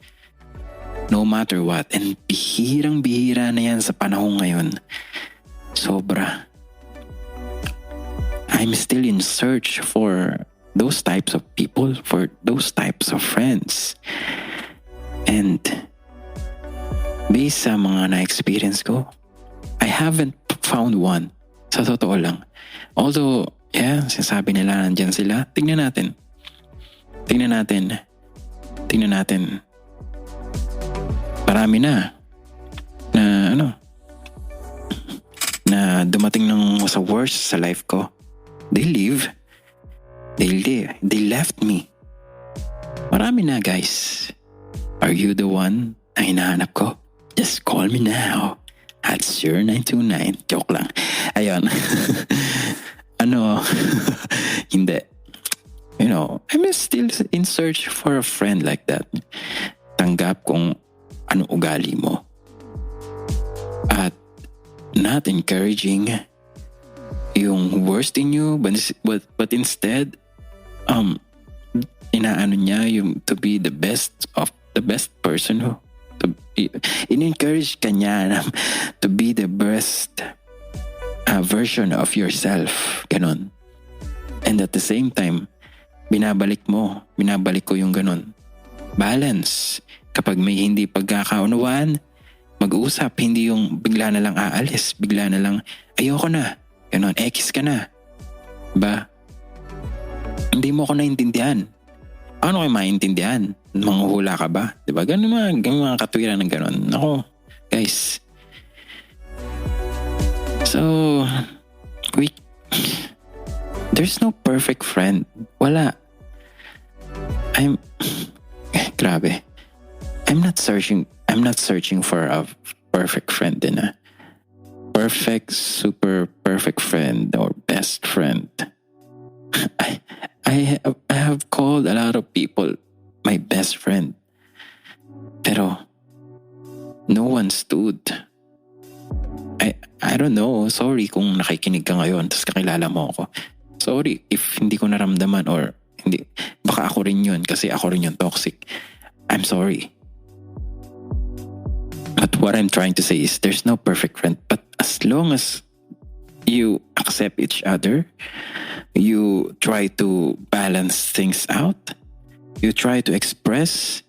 no matter what. And bihirang-bihira na yan sa panahon ngayon. Sobra. I'm still in search for those types of people, for those types of friends. And based sa mga na-experience ko, I haven't found one. Sa totoo lang. Although, sinasabi nila nandyan sila. Tingnan natin. Marami na dumating ng sa worst sa life ko. They left me. Marami na, guys. Are you the one na hinahanap ko? Just call me now at 0929. Joke lang. Ayun. Hindi. I'm still in search for a friend like that. Tanggap kung ano ugali mo. At not encouraging yung worst in you, but instead, inaano niya yung to be the best person in-encourage ka niya to be the best version of yourself. Ganon. And at the same time, binabalik ko yung ganon. Balance. Kapag may hindi pagkakaunawaan, mag-uusap, hindi yung bigla na lang aalis, bigla na lang, ayoko na, ganon, X ka na. Ba? Hindi mo ako naintindihan. Ano kayo maintindihan? Manghuhula ka ba? Diba? Ganun mga katwiran ng ganon. Ako, guys. So, there's no perfect friend. Wala. Grabe. I'm not searching for a perfect friend super perfect friend or best friend. I have called a lot of people my best friend. Pero no one stood. I don't know. Sorry kung nakikinig ka ngayon tapos kakilala mo ako. Sorry if hindi ko naramdaman or hindi. Baka ako rin yun kasi ako rin yung toxic. I'm sorry. But what I'm trying to say is there's no perfect friend. But as long as you accept each other, you try to balance things out, you try to express,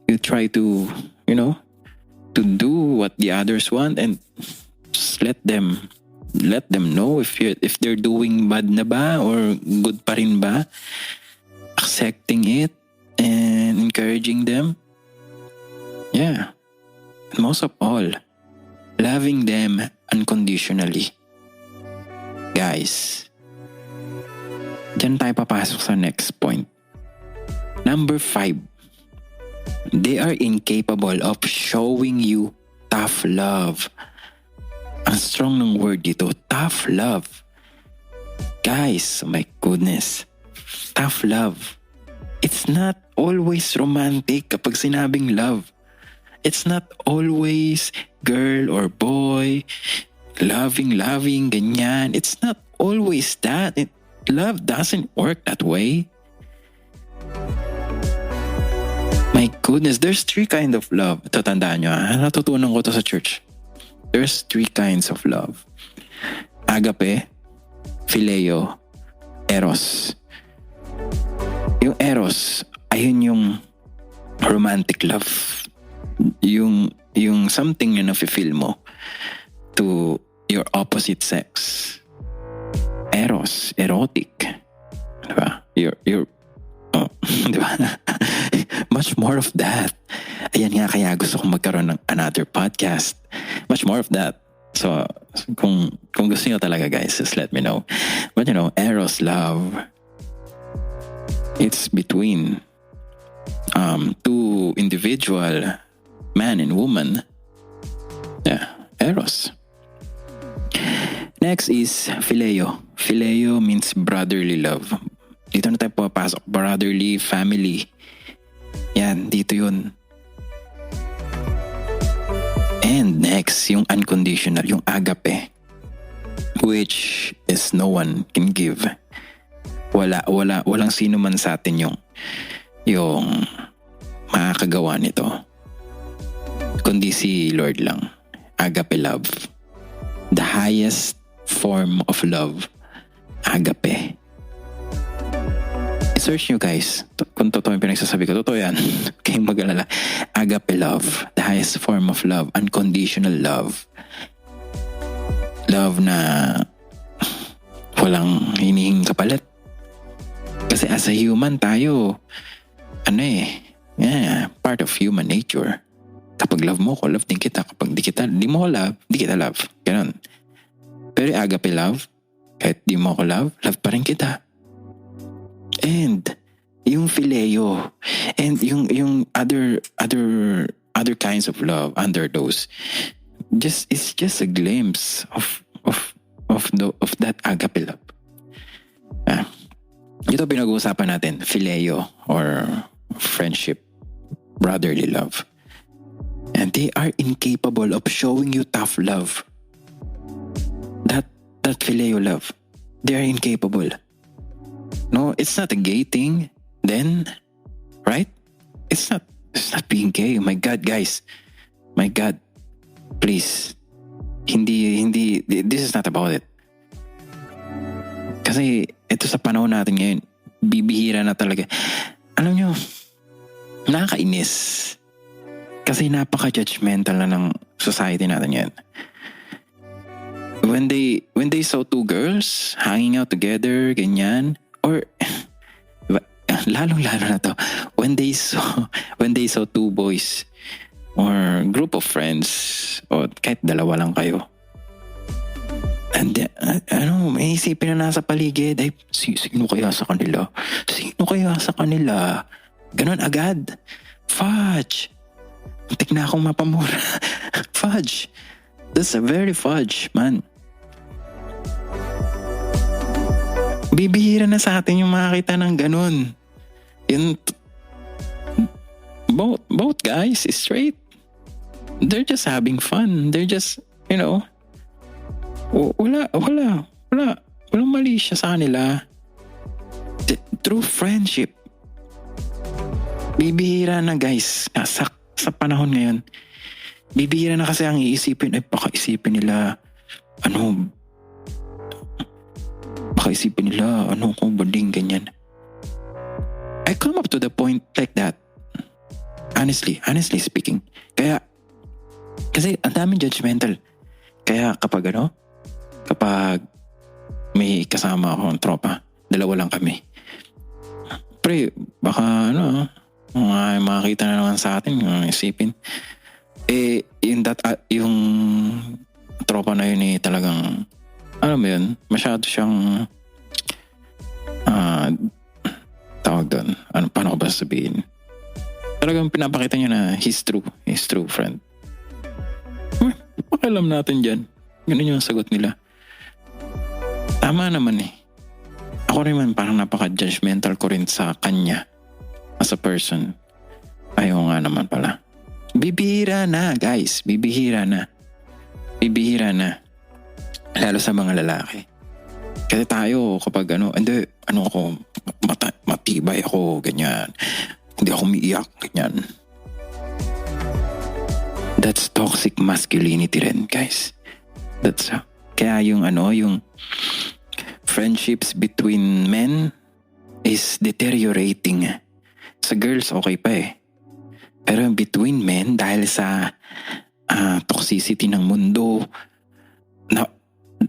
you try to, to do what the others want, and just let them know if they're doing bad na ba or good pa rin ba. Accepting it and encouraging them. Yeah. And most of all, loving them unconditionally. Guys, dyan tayo papasok sa next point. Number 5. They are incapable of showing you tough love. Ang strong ng word dito, tough love. Guys, oh my goodness. Tough love. It's not always romantic kapag sinabing love. It's not always girl or boy, loving, ganyan. It's not always that. Love doesn't work that way. My goodness, there's 3 kinds of love. Ito, tandaan nyo. Natutunan ko to sa church. There's 3 kinds of love. Agape, phileo, eros. Yung eros, ayun yung romantic love. Yung something na nafe-feel mo to your opposite sex. Eros, erotic. Diba? Diba? Much more of that. Ayan nga, kaya gusto kong magkaroon ng another podcast. Much more of that. So, kung gusto nyo talaga, guys, just let me know. But eros love, it's between 2 individual, man and woman. Yeah, eros. Next is phileo. Phileo means brotherly love. Dito na tayo papasok. Brotherly, family. Yan, dito yun. And next, yung unconditional, yung agape, which is no one can give. Walang sino man sa atin yung makakagawa nito, kundi si Lord lang. Agape love. The highest form of love. Agape. I-search nyo, guys. Kung totoo yung pinagsasabi ko, totoo yan. Kayong mag-alala. Agape love. The highest form of love. Unconditional love. Love na walang hinihing kapalit. Kasi as a human tayo, part of human nature. Kapag love mo ko, love din kita. Kapag di mo ko love, di kita love. Ganon. Pero agape love, kahit di mo ko love pa rin kita. And yung phileo, and yung other kinds of love under those, it's just a glimpse of that agape love. Ito pinag-uusapan natin, phileo or friendship, brotherly love. And they are incapable of showing you tough love. That phileo love, they are incapable. No, it's not a gay thing then, right? It's not being gay. My God, guys. My God. Please. Hindi, this is not about it. Kasi ito sa panahon natin ngayon, bibihira na talaga. Alam nyo, nakakainis. Kasi napaka-judgmental na ng society natin ngayon. When they saw 2 girls hanging out together, ganyan, or lalong-lalo na to, when they saw 2 boys or group of friends, o kahit dalawa lang kayo, and may isipin na nasa paligid, ay, sino kaya sa kanila? Sino kaya sa kanila? Ganon agad. Fudge. Muntik na akong mapamura. Fudge. That's a very fudge, man. Bibihira na sa atin yung makakita ng ganun. Both guys is straight. They're just having fun. They're just, walang mali siya sa kanila. True friendship. Bibihira na, guys. Sa panahon ngayon, bibihira na kasi ang iisipin, baka isipin nila baka isipin nila, kung bading, ganyan. I come up to the point like that. Honestly speaking. Kasi ang daming judgmental. Kaya kapag may kasama akong tropa, dalawa lang kami. Pre, baka makakita na naman sa atin, isipin. Yung tropa na yun talagang, masyado siyang, tawag doon, paano ko ba sabihin? Talagang pinapakita niya na he's true friend. Pakialam natin dyan. Ganun yung sagot nila. Tama naman eh. Ako rin man parang napaka-judgmental ko rin sa kanya as a person. Ayaw nga naman pala. Bibihira na guys. Bibihira na. Lalo sa mga lalaki. Kasi tayo kapag matibay ako, ganyan. Hindi ako umiiyak, ganyan. That's toxic masculinity rin, guys. Kaya yung friendships between men is deteriorating. Sa girls, okay pa eh. Pero between men, dahil sa toxicity ng mundo, na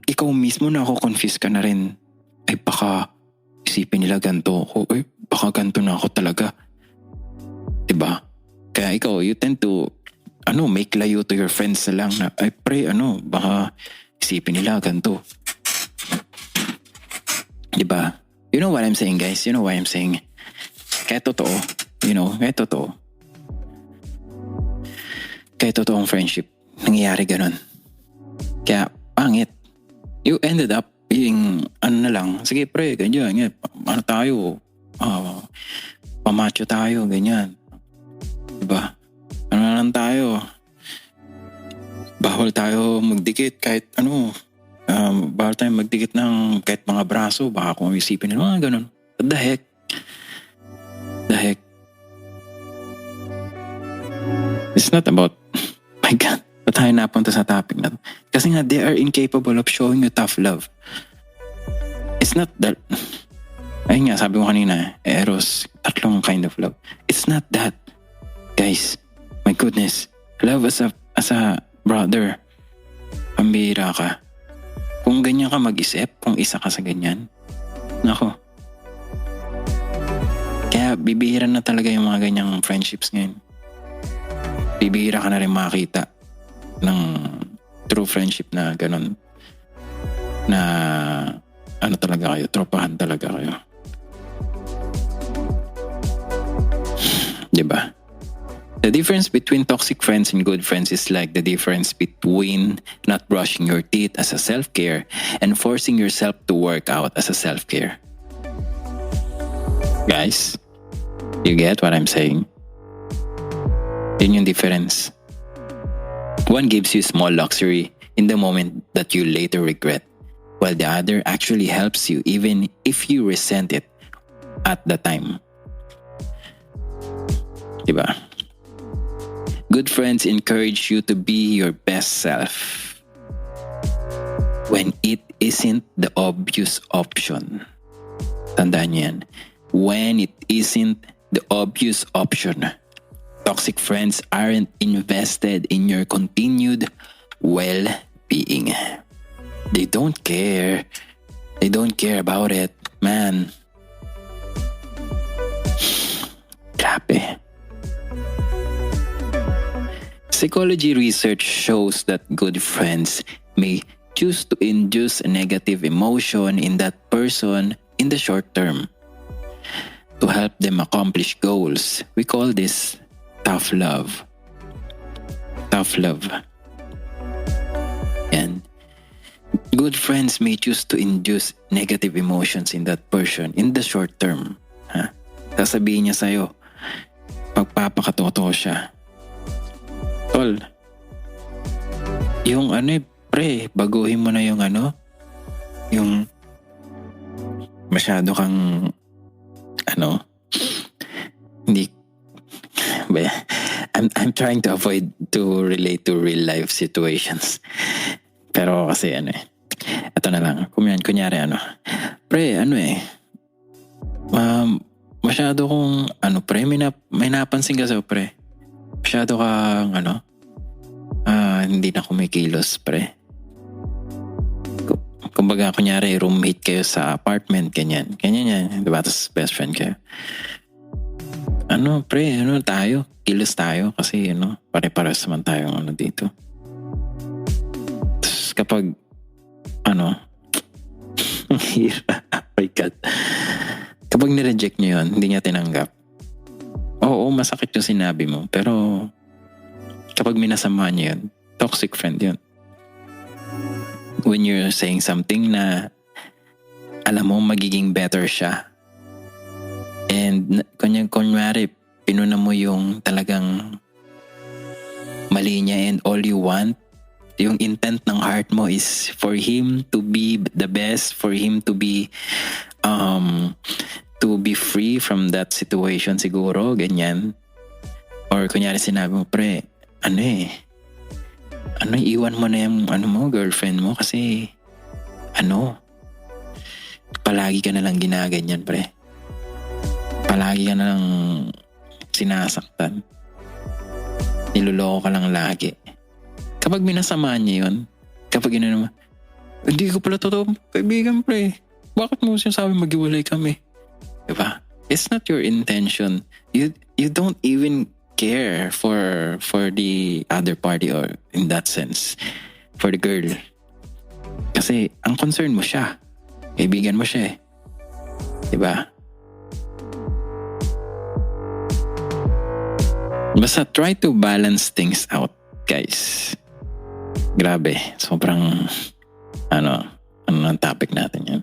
ikaw mismo na ako confuse ka na rin. Ay baka isipin nila ganito ako. Ay baka ganito na ako talaga. Diba? Kaya ikaw, you tend to make layo to your friends na lang na, ay pre, baka isipin nila ganito. Diba? You know what I'm saying, guys? You know what I'm saying? Kaya totoo. Kaya totoong friendship. Nangyayari ganun. Kaya, pangit. You ended up being, sige pre, ganyan. Tayo? Pamacho tayo, ganyan. Diba? Lang tayo. Bawal tayo magdikit kahit bawal tayo magdikit ng kahit mga braso. Baka kung isipin nila, ganun. What the heck? It's not about, my God, ba't tayo napunta sa topic na to? Kasi nga, they are incapable of showing you tough love. It's not that, ayun nga, sabi ko kanina, Eros, 3 kind of love. It's not that. Guys, my goodness, love as a brother. Pambihira ka. Kung ganyan ka mag-isip, kung isa ka sa ganyan, nako. Kaya bibihira na talaga yung mga ganyang friendships ngayon. Bibihira ka na rin makakita ng true friendship na ganun. Na talaga kayo, tropahan talaga kayo. Diba? The difference between toxic friends and good friends is like the difference between not brushing your teeth as a self-care and forcing yourself to work out as a self-care. Guys, you get what I'm saying? Yun yung difference. One gives you small luxury in the moment that you later regret, while the other actually helps you even if you resent it at the time. Diba? Good friends encourage you to be your best self when it isn't the obvious option. Tandaan niyo yan. When it isn't the obvious option. Toxic friends aren't invested in your continued well-being. They don't care. They don't care about it, man. Grabe. Psychology research shows that good friends may choose to induce a negative emotion in that person in the short term to help them accomplish goals. We call this tough love. Tough love. And good friends may choose to induce negative emotions in that person in the short term. Sasabihin niya sa'yo, pagpapakatotoo siya. Tol, yung pre, baguhin mo na yung yung masyado kang hindi I'm trying to avoid to relate to real life situations. Pero kasi ito na lang. Kunyari pre, masyado kong, pre, may napansin ka sa pre. Masyado kang, hindi na kumikilos, pre. Kumbaga, kunyari, roommate kayo sa apartment, ganyan. Ganyan yan, diba? Tapos best friend kayo. Pre, tayo? Kilos tayo kasi, pare-pares naman tayo dito. Tapos kapag, ang hirap. Oh my God. Kapag nireject nyo yun, hindi niya tinanggap. Oo, masakit yung sinabi mo. Pero, kapag minasama nyo yun, toxic friend yun. When you're saying something na alam mo magiging better siya. And kunyari, pinuna mo yung talagang mali niya and all you want, yung intent ng heart mo is for him to be the best, for him to be free from that situation siguro, ganyan. Or kunyari sinabi mo, pre, iwan mo na yung girlfriend mo kasi palagi ka na lang ginaganyan, pre. Palagi ka na lang sinasaktan. Niloloko ka lang lagi. Kapag minasamaan niya yun, kapag hindi ko pala totoo kaibigan, pre. Bakit mo sinasabi maghiwalay kami? Diba? It's not your intention. You don't even care for the other party, or in that sense, for the girl. Kasi ang concern mo siya. Kaibigan mo siya eh. Diba? Basta try to balance things out, guys. Grabe. Sobrang ang topic natin yan.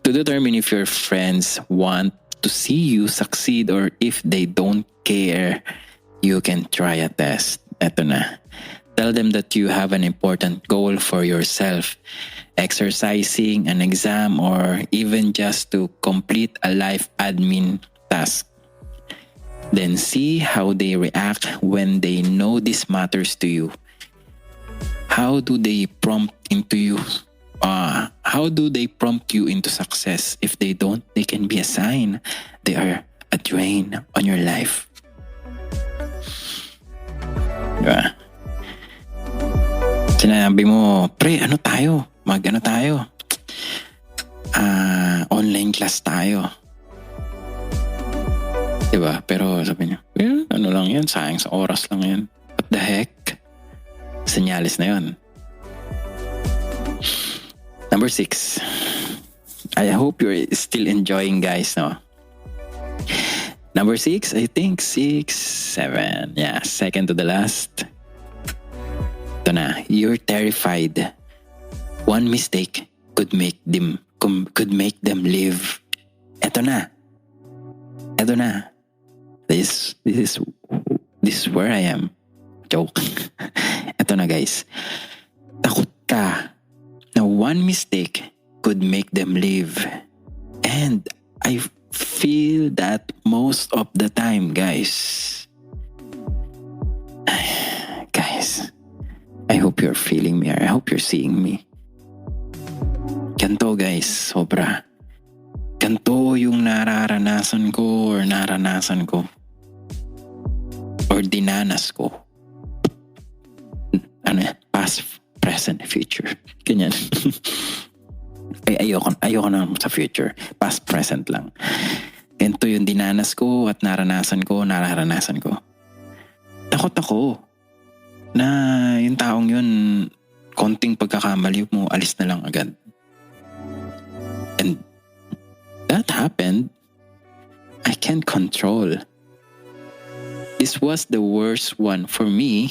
To determine if your friends want to see you succeed or if they don't care, you can try a test. Eto na. Tell them that you have an important goal for yourself. Exercising, an exam, or even just to complete a life admin task. Then see how they react when they know this matters to you. How do they prompt you into success? If they don't, they can be a sign they are a drain on your life. Diba? Sinabi mo, pre, tayo? Tayo? Online class tayo. Diba? Pero sabi niya, lang yan, sayang sa oras lang yan. What the heck? Senyalis na yun. Number 6. I hope you're still enjoying, guys, no? Number 6, I think 6, 7. Yeah, second to the last. Ito na, you're terrified. One mistake could make them live. Ito na. This is where I am. Joke. Ito na, guys. Takot ka na one mistake could make them live. And I feel that most of the time, guys. Guys, I hope you're feeling me, or I hope you're seeing me. Ganto, guys, sobra. Ganto yung naranasan ko or dinanas ko. Past, present, future. Ganyan. Ayoko na sa future. Past, present lang. Ganito yung dinanas ko at naranasan ko. Takot ako na yung taong yun, konting pagkakamali mo, alis na lang agad. And that happened. I can't control. This was the worst one for me.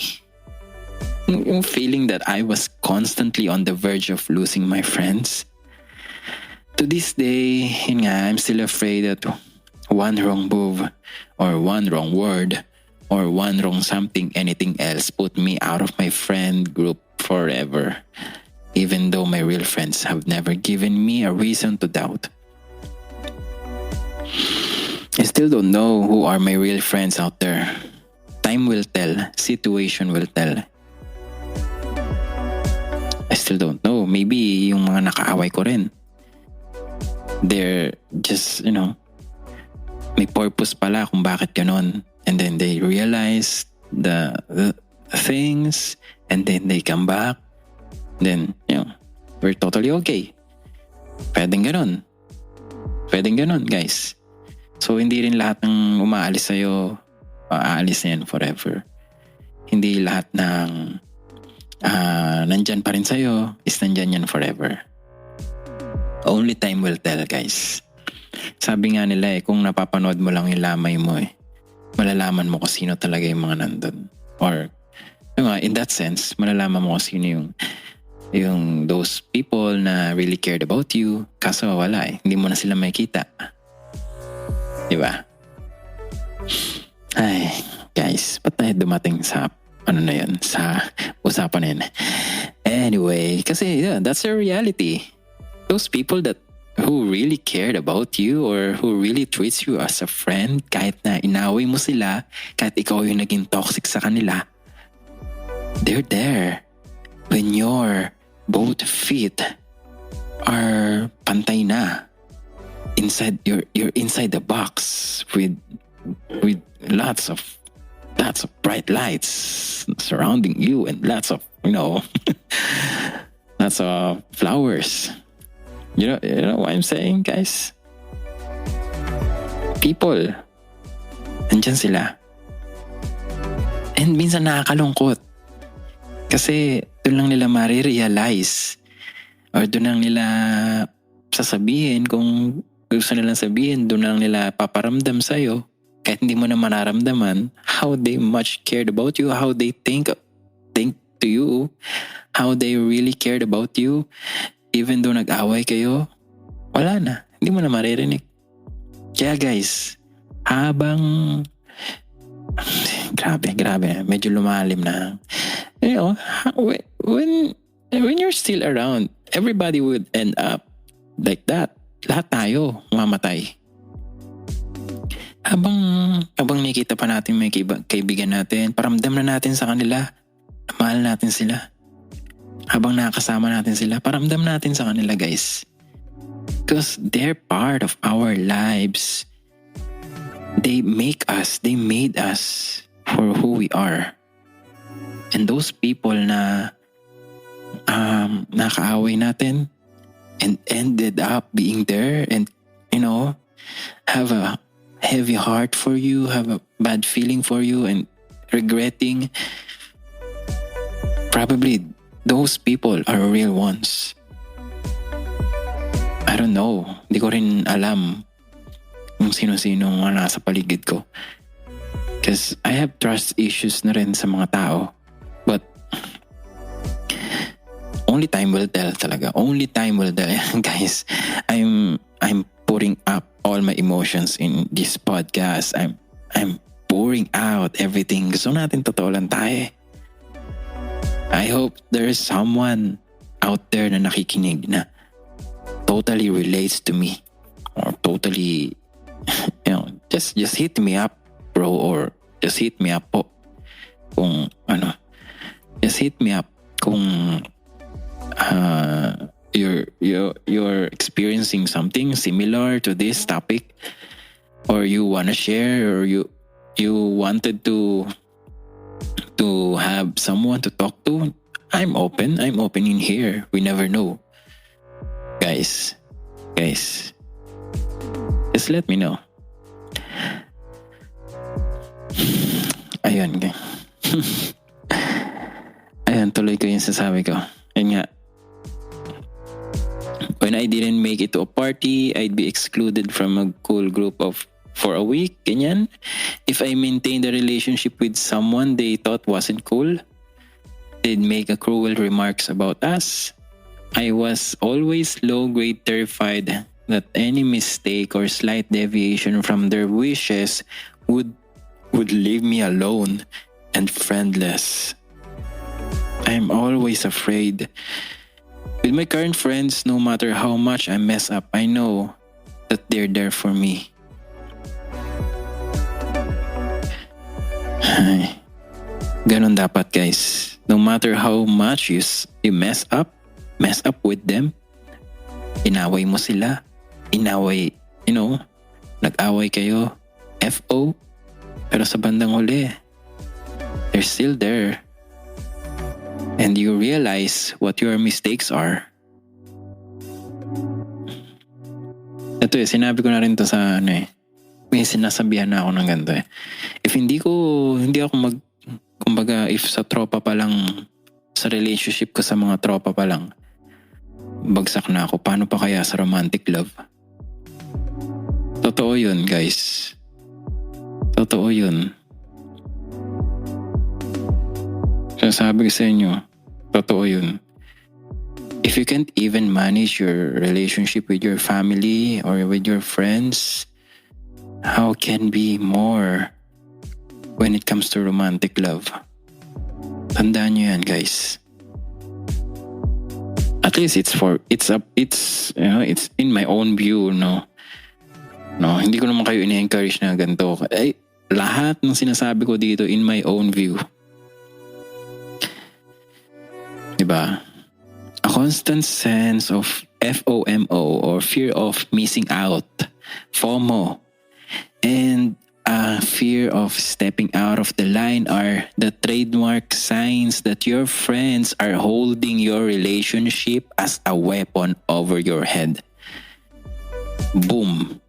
Yung feeling that I was constantly on the verge of losing my friends. To this day, I'm still afraid that one wrong move or one wrong word or one wrong something, anything else put me out of my friend group forever. Even though my real friends have never given me a reason to doubt. I still don't know who are my real friends out there. Time will tell. Situation will tell. still don't know. Maybe yung mga nakaaway ko rin, they're just, may purpose pala kung bakit ganon. And then they realize the things, and then they come back. Then, we're totally okay. Pwedeng ganon, guys. So, hindi rin lahat ng umaalis sa'yo, aalis na yan forever. Hindi lahat ng nandyan pa rin sa'yo is nandyan yan forever. Only time will tell, guys. Sabi nga nila kung napapanood mo lang yung lamay mo malalaman mo kung sino talaga yung mga nandun. Or, in that sense, malalaman mo kung sino yung those people na really cared about you. Kaso wala hindi mo na sila makikita. Diba? Ay, guys, ba't tayo dumating sa sa usapan na yun? Anyway, kasi that's a reality. Those people who really cared about you or who really treats you as a friend, kahit na inaway mo sila, kahit ikaw yung naging toxic sa kanila, they're there when your both feet are pantay na. You're inside the box with lots of bright lights surrounding you and lots of lots of flowers. You know what I'm saying, guys? People, andyan sila. And minsan nakakalungkot. Kasi doon lang nila marirealize or doon lang nila sasabihin kung gusto nilang sabihin, doon lang nila paparamdam sa'yo kahit hindi mo na mararamdaman how they much cared about you, how they think to you, how they really cared about you. Even though nag-away kayo, wala na. Hindi mo na maririnig. Kaya guys, habang grabe, medyo lumalim na. When you're still around, everybody would end up like that. Lahat tayo mamatay. Habang nakikita pa natin may kaibigan natin, paramdam na natin sa kanila, mahal natin sila. Habang nakakasama natin sila, paramdam natin sa kanila, guys. Because they're part of our lives. They made us for who we are. And those people na nakaaway natin and ended up being there and, have a heavy heart for you, have a bad feeling for you and regretting, probably those people are real ones. I don't know. Hindi ko rin alam kung sino-sino mga nasa paligid ko. Because I have trust issues na rin sa mga tao. But only time will tell talaga. Only time will tell. Guys, I'm putting up all my emotions in this podcast. I'm pouring out everything. Gusto natin totoo lang tayo. I hope there is someone out there na nakikinig na totally relates to me or totally, just hit me up, bro, or just hit me up po kung just hit me up kung you're experiencing something similar to this topic or you wanna share or you wanted to have someone to talk to. I'm open in here. We never know. Guys, just let me know. Ayun. Ayun, tuloy ko yung sasabi ko. Ayun nga. When I didn't make it to a party, I'd be excluded from a cool group for a week, ganyan. If I maintained a relationship with someone they thought wasn't cool, they'd make a cruel remarks about us. I was always low-grade terrified that any mistake or slight deviation from their wishes would leave me alone and friendless. I'm always afraid. With my current friends, no matter how much I mess up, I know that they're there for me. Ganon dapat, guys. No matter how much you mess up, mess up with them. Inaway mo sila. Nag-away kayo. FO. Pero sa bandang huli, they're still there. And you realize what your mistakes are. Ito sinabi ko na rin to sa may sinasabihan na ako ng ganito If if sa tropa pa lang, sa relationship ko sa mga tropa pa lang, bagsak na ako, paano pa kaya sa romantic love? Totoo yun, guys. Totoo yun. Sabi ko sa inyo, totoo yun. If you can't even manage your relationship with your family or with your friends, how can be more when it comes to romantic love? Tandaan nyo yan, guys. At least it's in my own view, no? Hindi ko naman kayo ini-encourage na ganito. Lahat ng sinasabi ko dito in my own view. Diba? A constant sense of FOMO or fear of missing out, FOMO, and fear of stepping out of the line are the trademark signs that your friends are holding your relationship as a weapon over your head. Boom.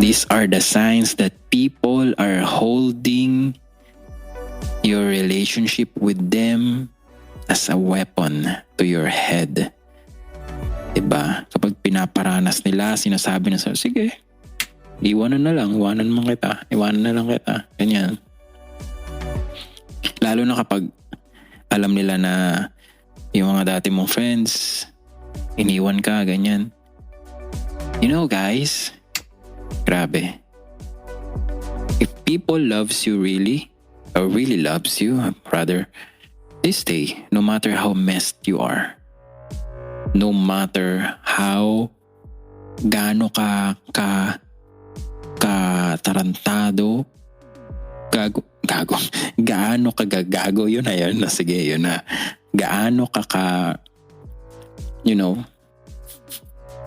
These are the signs that people are holding your relationship with them as a weapon to your head. Diba? Kapag pinaparanas nila, sinasabi na sige, iwanan na lang kita. Ganyan. Lalo na kapag alam nila na yung mga dati mong friends, iniwan ka, ganyan. Guys, grabe. If people loves you really loves you, rather, they stay no matter how messed you are. No matter how gaano ka tarantado, gaano ka gagago, yun na, sige, yun na. Gaano ka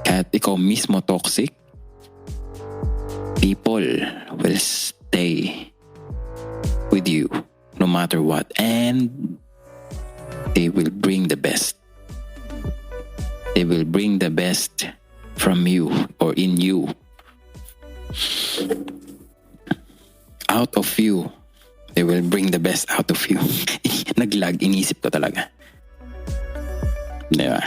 kahit ikaw mismo toxic, people will stay with you no matter what, and they will bring the best. They will bring the best from you or in you. Out of you. They will bring the best out of you. Naglag, inisip ko talaga. Diba?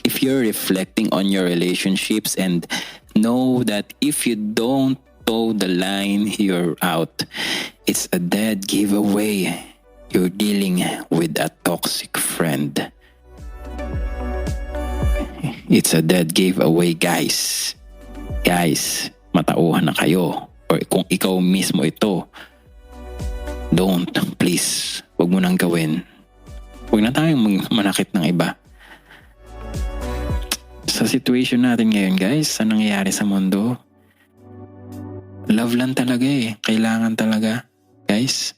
If you're reflecting on your relationships and know that if you don't toe the line, you're out. It's a dead giveaway. You're dealing with a toxic friend. It's a dead giveaway, guys. Guys, matauhan na kayo. Or kung ikaw mismo ito, don't, please, wag mo nang gawin. Huwag na tayong manakit ng iba. Sa situation natin ngayon, guys, sa nangyayari sa mundo, love lang talaga Kailangan talaga, guys.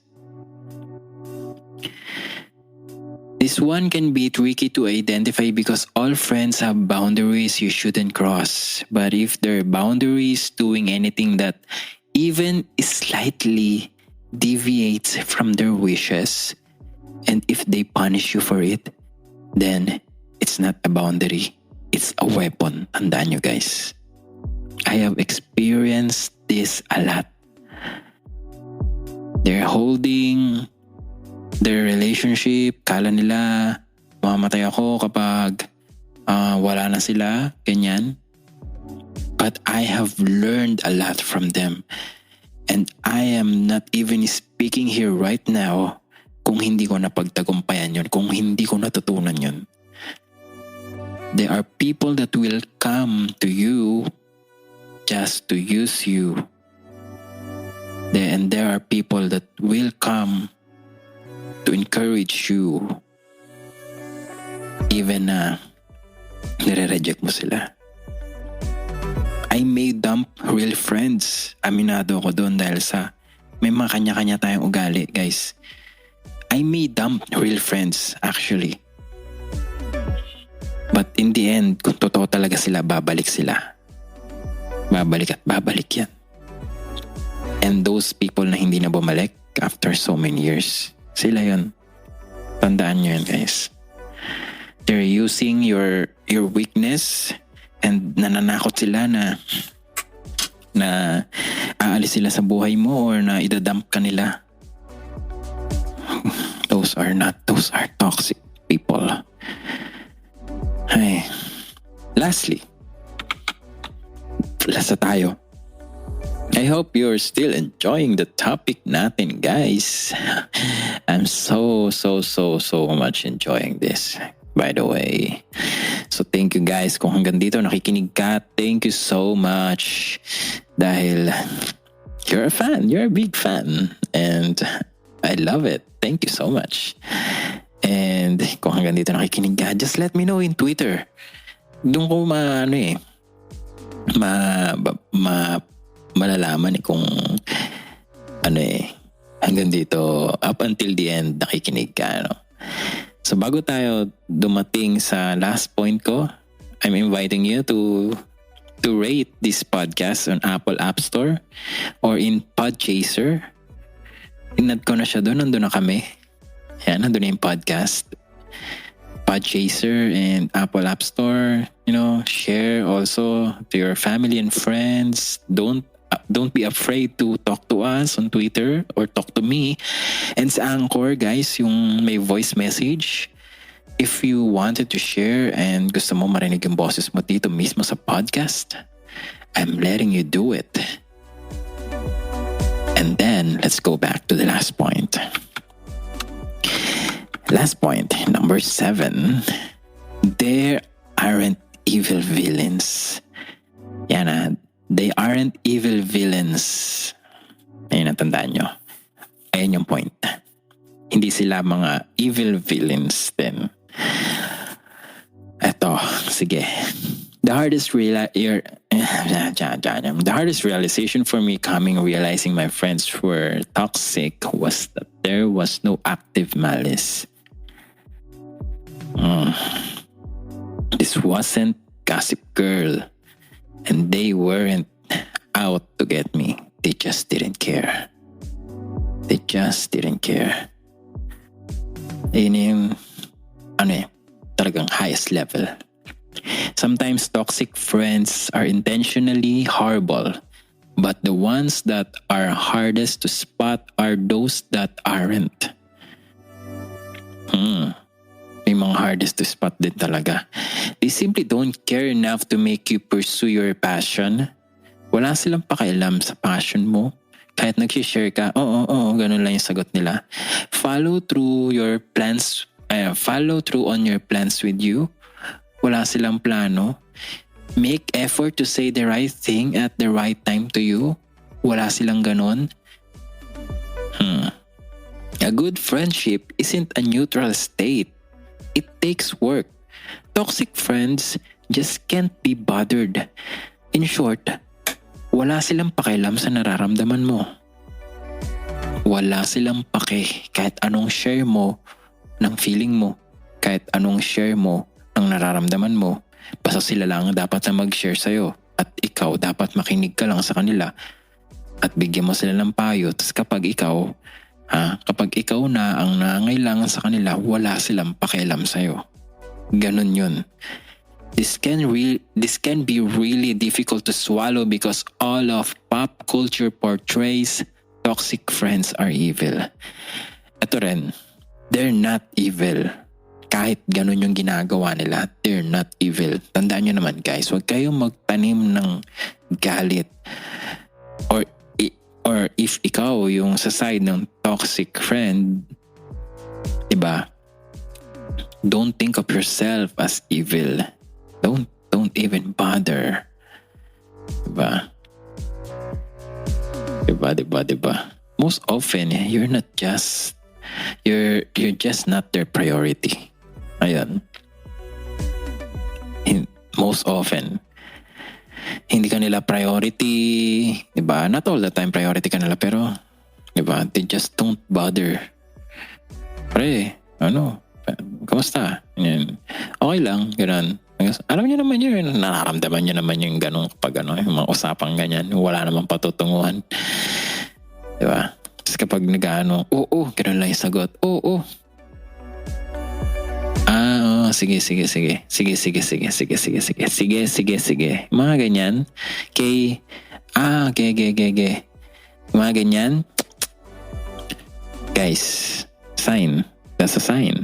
This one can be tricky to identify because all friends have boundaries you shouldn't cross. But if their boundaries doing anything that even slightly deviates from their wishes, and if they punish you for it, then it's not a boundary, it's a weapon. Tandaan nyo, guys. I have experienced this a lot. They're holding their relationship, kala nila mamamatay ako kapag wala na sila, ganyan. But I have learned a lot from them. And I am not even speaking here right now kung hindi ko napagtagumpayan yun, kung hindi ko natutunan yun. There are people that will come to you just to use you. And there are people that will come to encourage you even na nire-reject mo sila. I may dump real friends. Aminado ako doon dahil sa may mga kanya-kanya tayong ugali, guys. I may dump real friends actually. But in the end, kung totoo talaga sila, babalik sila. Babalik at babalik yan. And those people na hindi na bumalik after so many years, sila yun. Tandaan nyo yun, guys. They're using your weakness and nananakot sila na aalis sila sa buhay mo or na idadump ka nila. Those are toxic people. Ay. Lastly, last na tayo. I hope you're still enjoying the topic natin, guys. I'm so much enjoying this, by the way. So thank you guys kung hanggang dito nakikinig ka. Thank you so much dahil you're a fan. You're a big fan and I love it. Thank you so much. And kung hanggang dito nakikinig ka, just let me know in Twitter. Doon ko malalaman kung hanggang dito up until the end nakikinig ka. So bago tayo dumating sa last point ko, I'm inviting you to rate this podcast on Apple App Store or in Podchaser. Inad ko na siya doon, nandun na kami. Yan, nandun na yung podcast. Podchaser and Apple App Store. Share also to your family and friends. Don't be afraid to talk to us on Twitter or talk to me. And sa Anchor, guys, yung may voice message. If you wanted to share and gusto mo marinig yung boses mo dito mismo sa podcast, I'm letting you do it. And then, let's go back to the last point. Last point, number 7. There aren't evil villains. Yan they aren't evil villains. Ayun, natandaan nyo. Ayun yung point. Hindi sila mga evil villains din. Eto, sige. The hardest realization for me realizing my friends were toxic was that there was no active malice. This wasn't Gossip Girl. And they weren't out to get me. They just didn't care. They just didn't care. Yun yung, talagang highest level. Sometimes toxic friends are intentionally horrible, but the ones that are hardest to spot are those that aren't. May mga hardest to spot din talaga. They simply don't care enough to make you pursue your passion. Wala silang pakialam sa passion mo. Kahit nag-share ka, oo, ganun lang yung sagot nila. Follow through on your plans with you. Wala silang plano. Make effort to say the right thing at the right time to you. Wala silang ganun. A good friendship isn't a neutral state. It takes work. Toxic friends just can't be bothered. In short, wala silang pakialam sa nararamdaman mo. Wala silang pake kahit anong share mo ng feeling mo, kahit anong share mo ng nararamdaman mo. Basta sila lang dapat na mag-share sa'yo at ikaw dapat makinig ka lang sa kanila at bigyan mo sila ng payo. Tapos kapag ikaw na ang nangailangan sa kanila, wala silang pakialam sa'yo. Ganun yun. This can be really difficult to swallow because all of pop culture portrays toxic friends are evil. Ito rin, they're not evil. Kahit ganun yung ginagawa nila, they're not evil. Tandaan nyo naman guys, huwag kayong magtanim ng galit. Or if ikaw yung sa side ng toxic friend, diba? Don't think of yourself as evil. Don't even bother. Diba? Most often, you're just not their priority. Ayun. Most often, hindi ka nila priority, diba? Not all the time priority ka nila, pero, diba? They just don't bother. Pre, kamusta? Yan. Okay lang, gano'n. Alam niyo naman yun, nararamdaman niyo naman yung gano'n kapag yung mga usapang ganyan, wala namang patutunguhan. Diba? Tapos kapag oo, gano'n lang yung sagot. Oo. Sige. Mga ganyan. Okay. Mga ganyan. Guys, sign. That's a sign.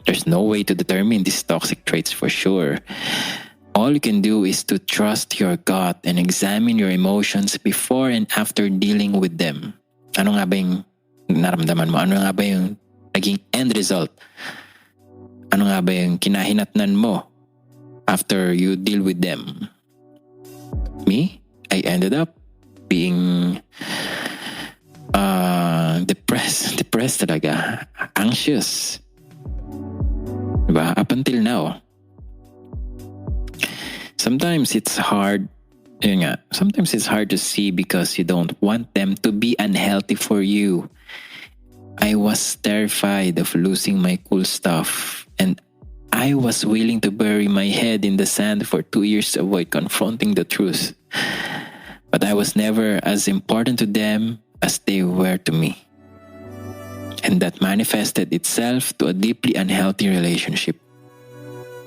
There's no way to determine these toxic traits for sure. All you can do is to trust your gut and examine your emotions before and after dealing with them. Ano nga ba yung naramdaman mo? Ano nga ba yung naging end result? Ano nga ba yung kinahinatnan mo after you deal with them? Me? I ended up being depressed talaga. Anxious. Diba? Up until now. Sometimes it's hard to see because you don't want them to be unhealthy for you. I was terrified of losing my cool stuff, and I was willing to bury my head in the sand for 2 years to avoid confronting the truth. But I was never as important to them as they were to me. And that manifested itself to a deeply unhealthy relationship.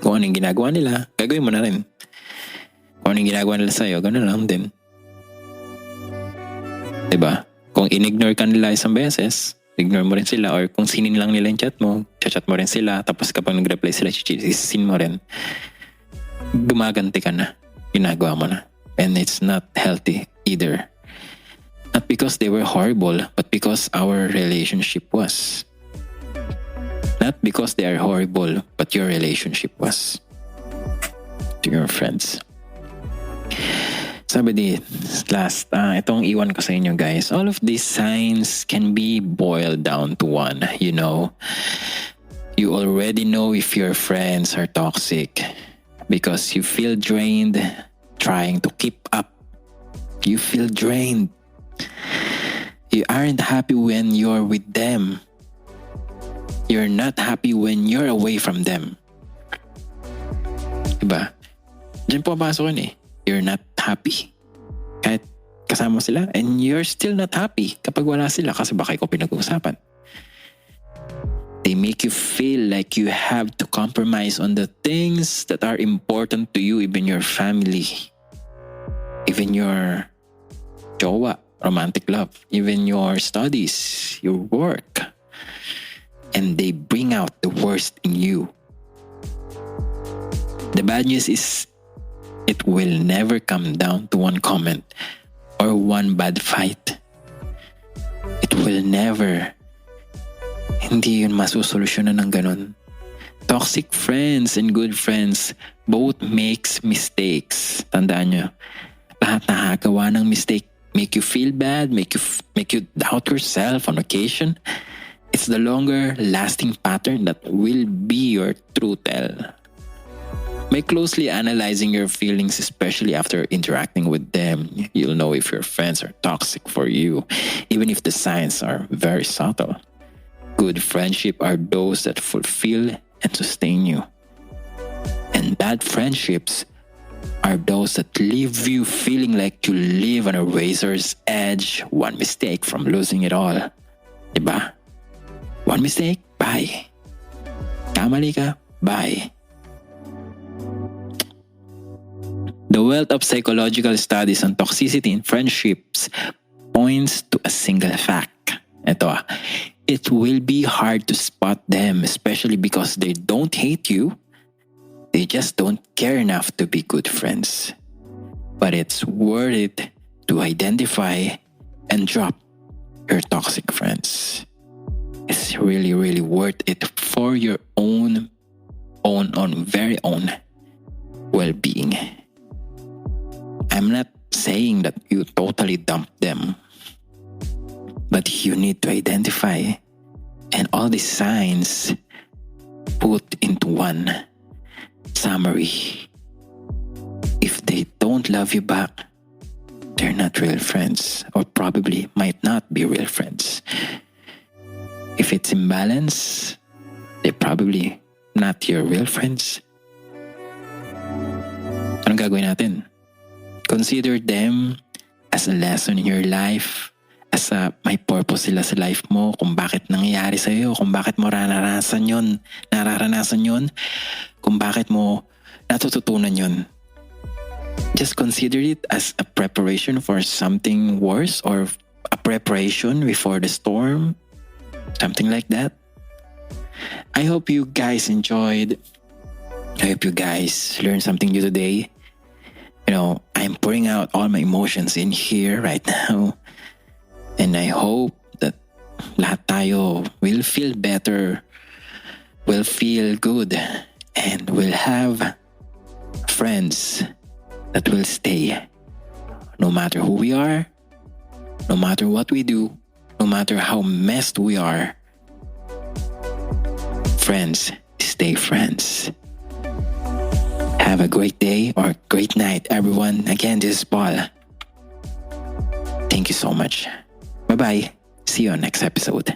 Kung anong ginagawa nila, gagawin mo na rin. Kung anong ginagawa nila sa'yo, gano'n lang din. Diba? Kung in-ignore ka nila isang beses, ignore mo rin sila. Or kung sinin lang nila yung chat mo rin sila. Tapos kapag nag-reply sila, sin mo rin. Gumaganti ka na. Ginagawa mo na. And it's not healthy either. Not because they were horrible, but because our relationship was. Not because they are horrible, but your relationship was. To your friends. Sabi di, last, itong iwan ko sa inyo guys. All of these signs can be boiled down to one, You already know if your friends are toxic because you feel drained trying to keep up. You feel drained. You aren't happy when you're with them. You're not happy when you're away from them. Diba? Diyan po pasok yun eh. You're not happy. Kahit kasama sila, and you're still not happy kapag wala sila kasi baka ikaw pinag-uusapan. They make you feel like you have to compromise on the things that are important to you, even your family, even your jowa, romantic love, even your studies, your work. And they bring out the worst in you. The bad news is it will never come down to one comment or one bad fight. It will never. Hindi yun masusolusyonan ng ganun. Toxic friends and good friends both makes mistakes. Tandaan nyo, lahat nakagawa ng mistake. Make you feel bad, make you doubt yourself on occasion. It's the longer lasting pattern that will be your true tell. By closely analyzing your feelings, especially after interacting with them, you'll know if your friends are toxic for you, even if the signs are very subtle. Good friendship are those that fulfill and sustain you. And bad friendships are those that leave you feeling like you live on a razor's edge, one mistake from losing it all. Diba? One mistake, bye. Kamali ka, bye. The wealth of psychological studies on toxicity in friendships points to a single fact. Ito it will be hard to spot them, especially because they don't hate you. They just don't care enough to be good friends. But it's worth it to identify and drop your toxic friends. It's really, really worth it for your very own well-being. I'm not saying that you totally dump them, but you need to identify and all these signs put into one summary. If they don't love you back, they're not real friends, or probably might not be real friends. If it's imbalance, they're probably not your real friends. Anong gagawin natin? Consider them as a lesson in your life, as a may purpose sila sa life mo, kung bakit nangyayari sa iyo, kung bakit mo nararanasan yun, kung bakit mo natututunan yun. Just consider it as a preparation for something worse, or a preparation before the storm, something like that. I hope you guys enjoyed. I hope you guys learned something new today. I'm pouring out all my emotions in here right now. And I hope that lahat tayo will feel better, will feel good, and will have friends that will stay. No matter who we are, no matter what we do, no matter how messed we are, friends stay friends. Have a great day or great night, everyone. Again, this is Paul. Thank you so much. Bye-bye. See you on next episode.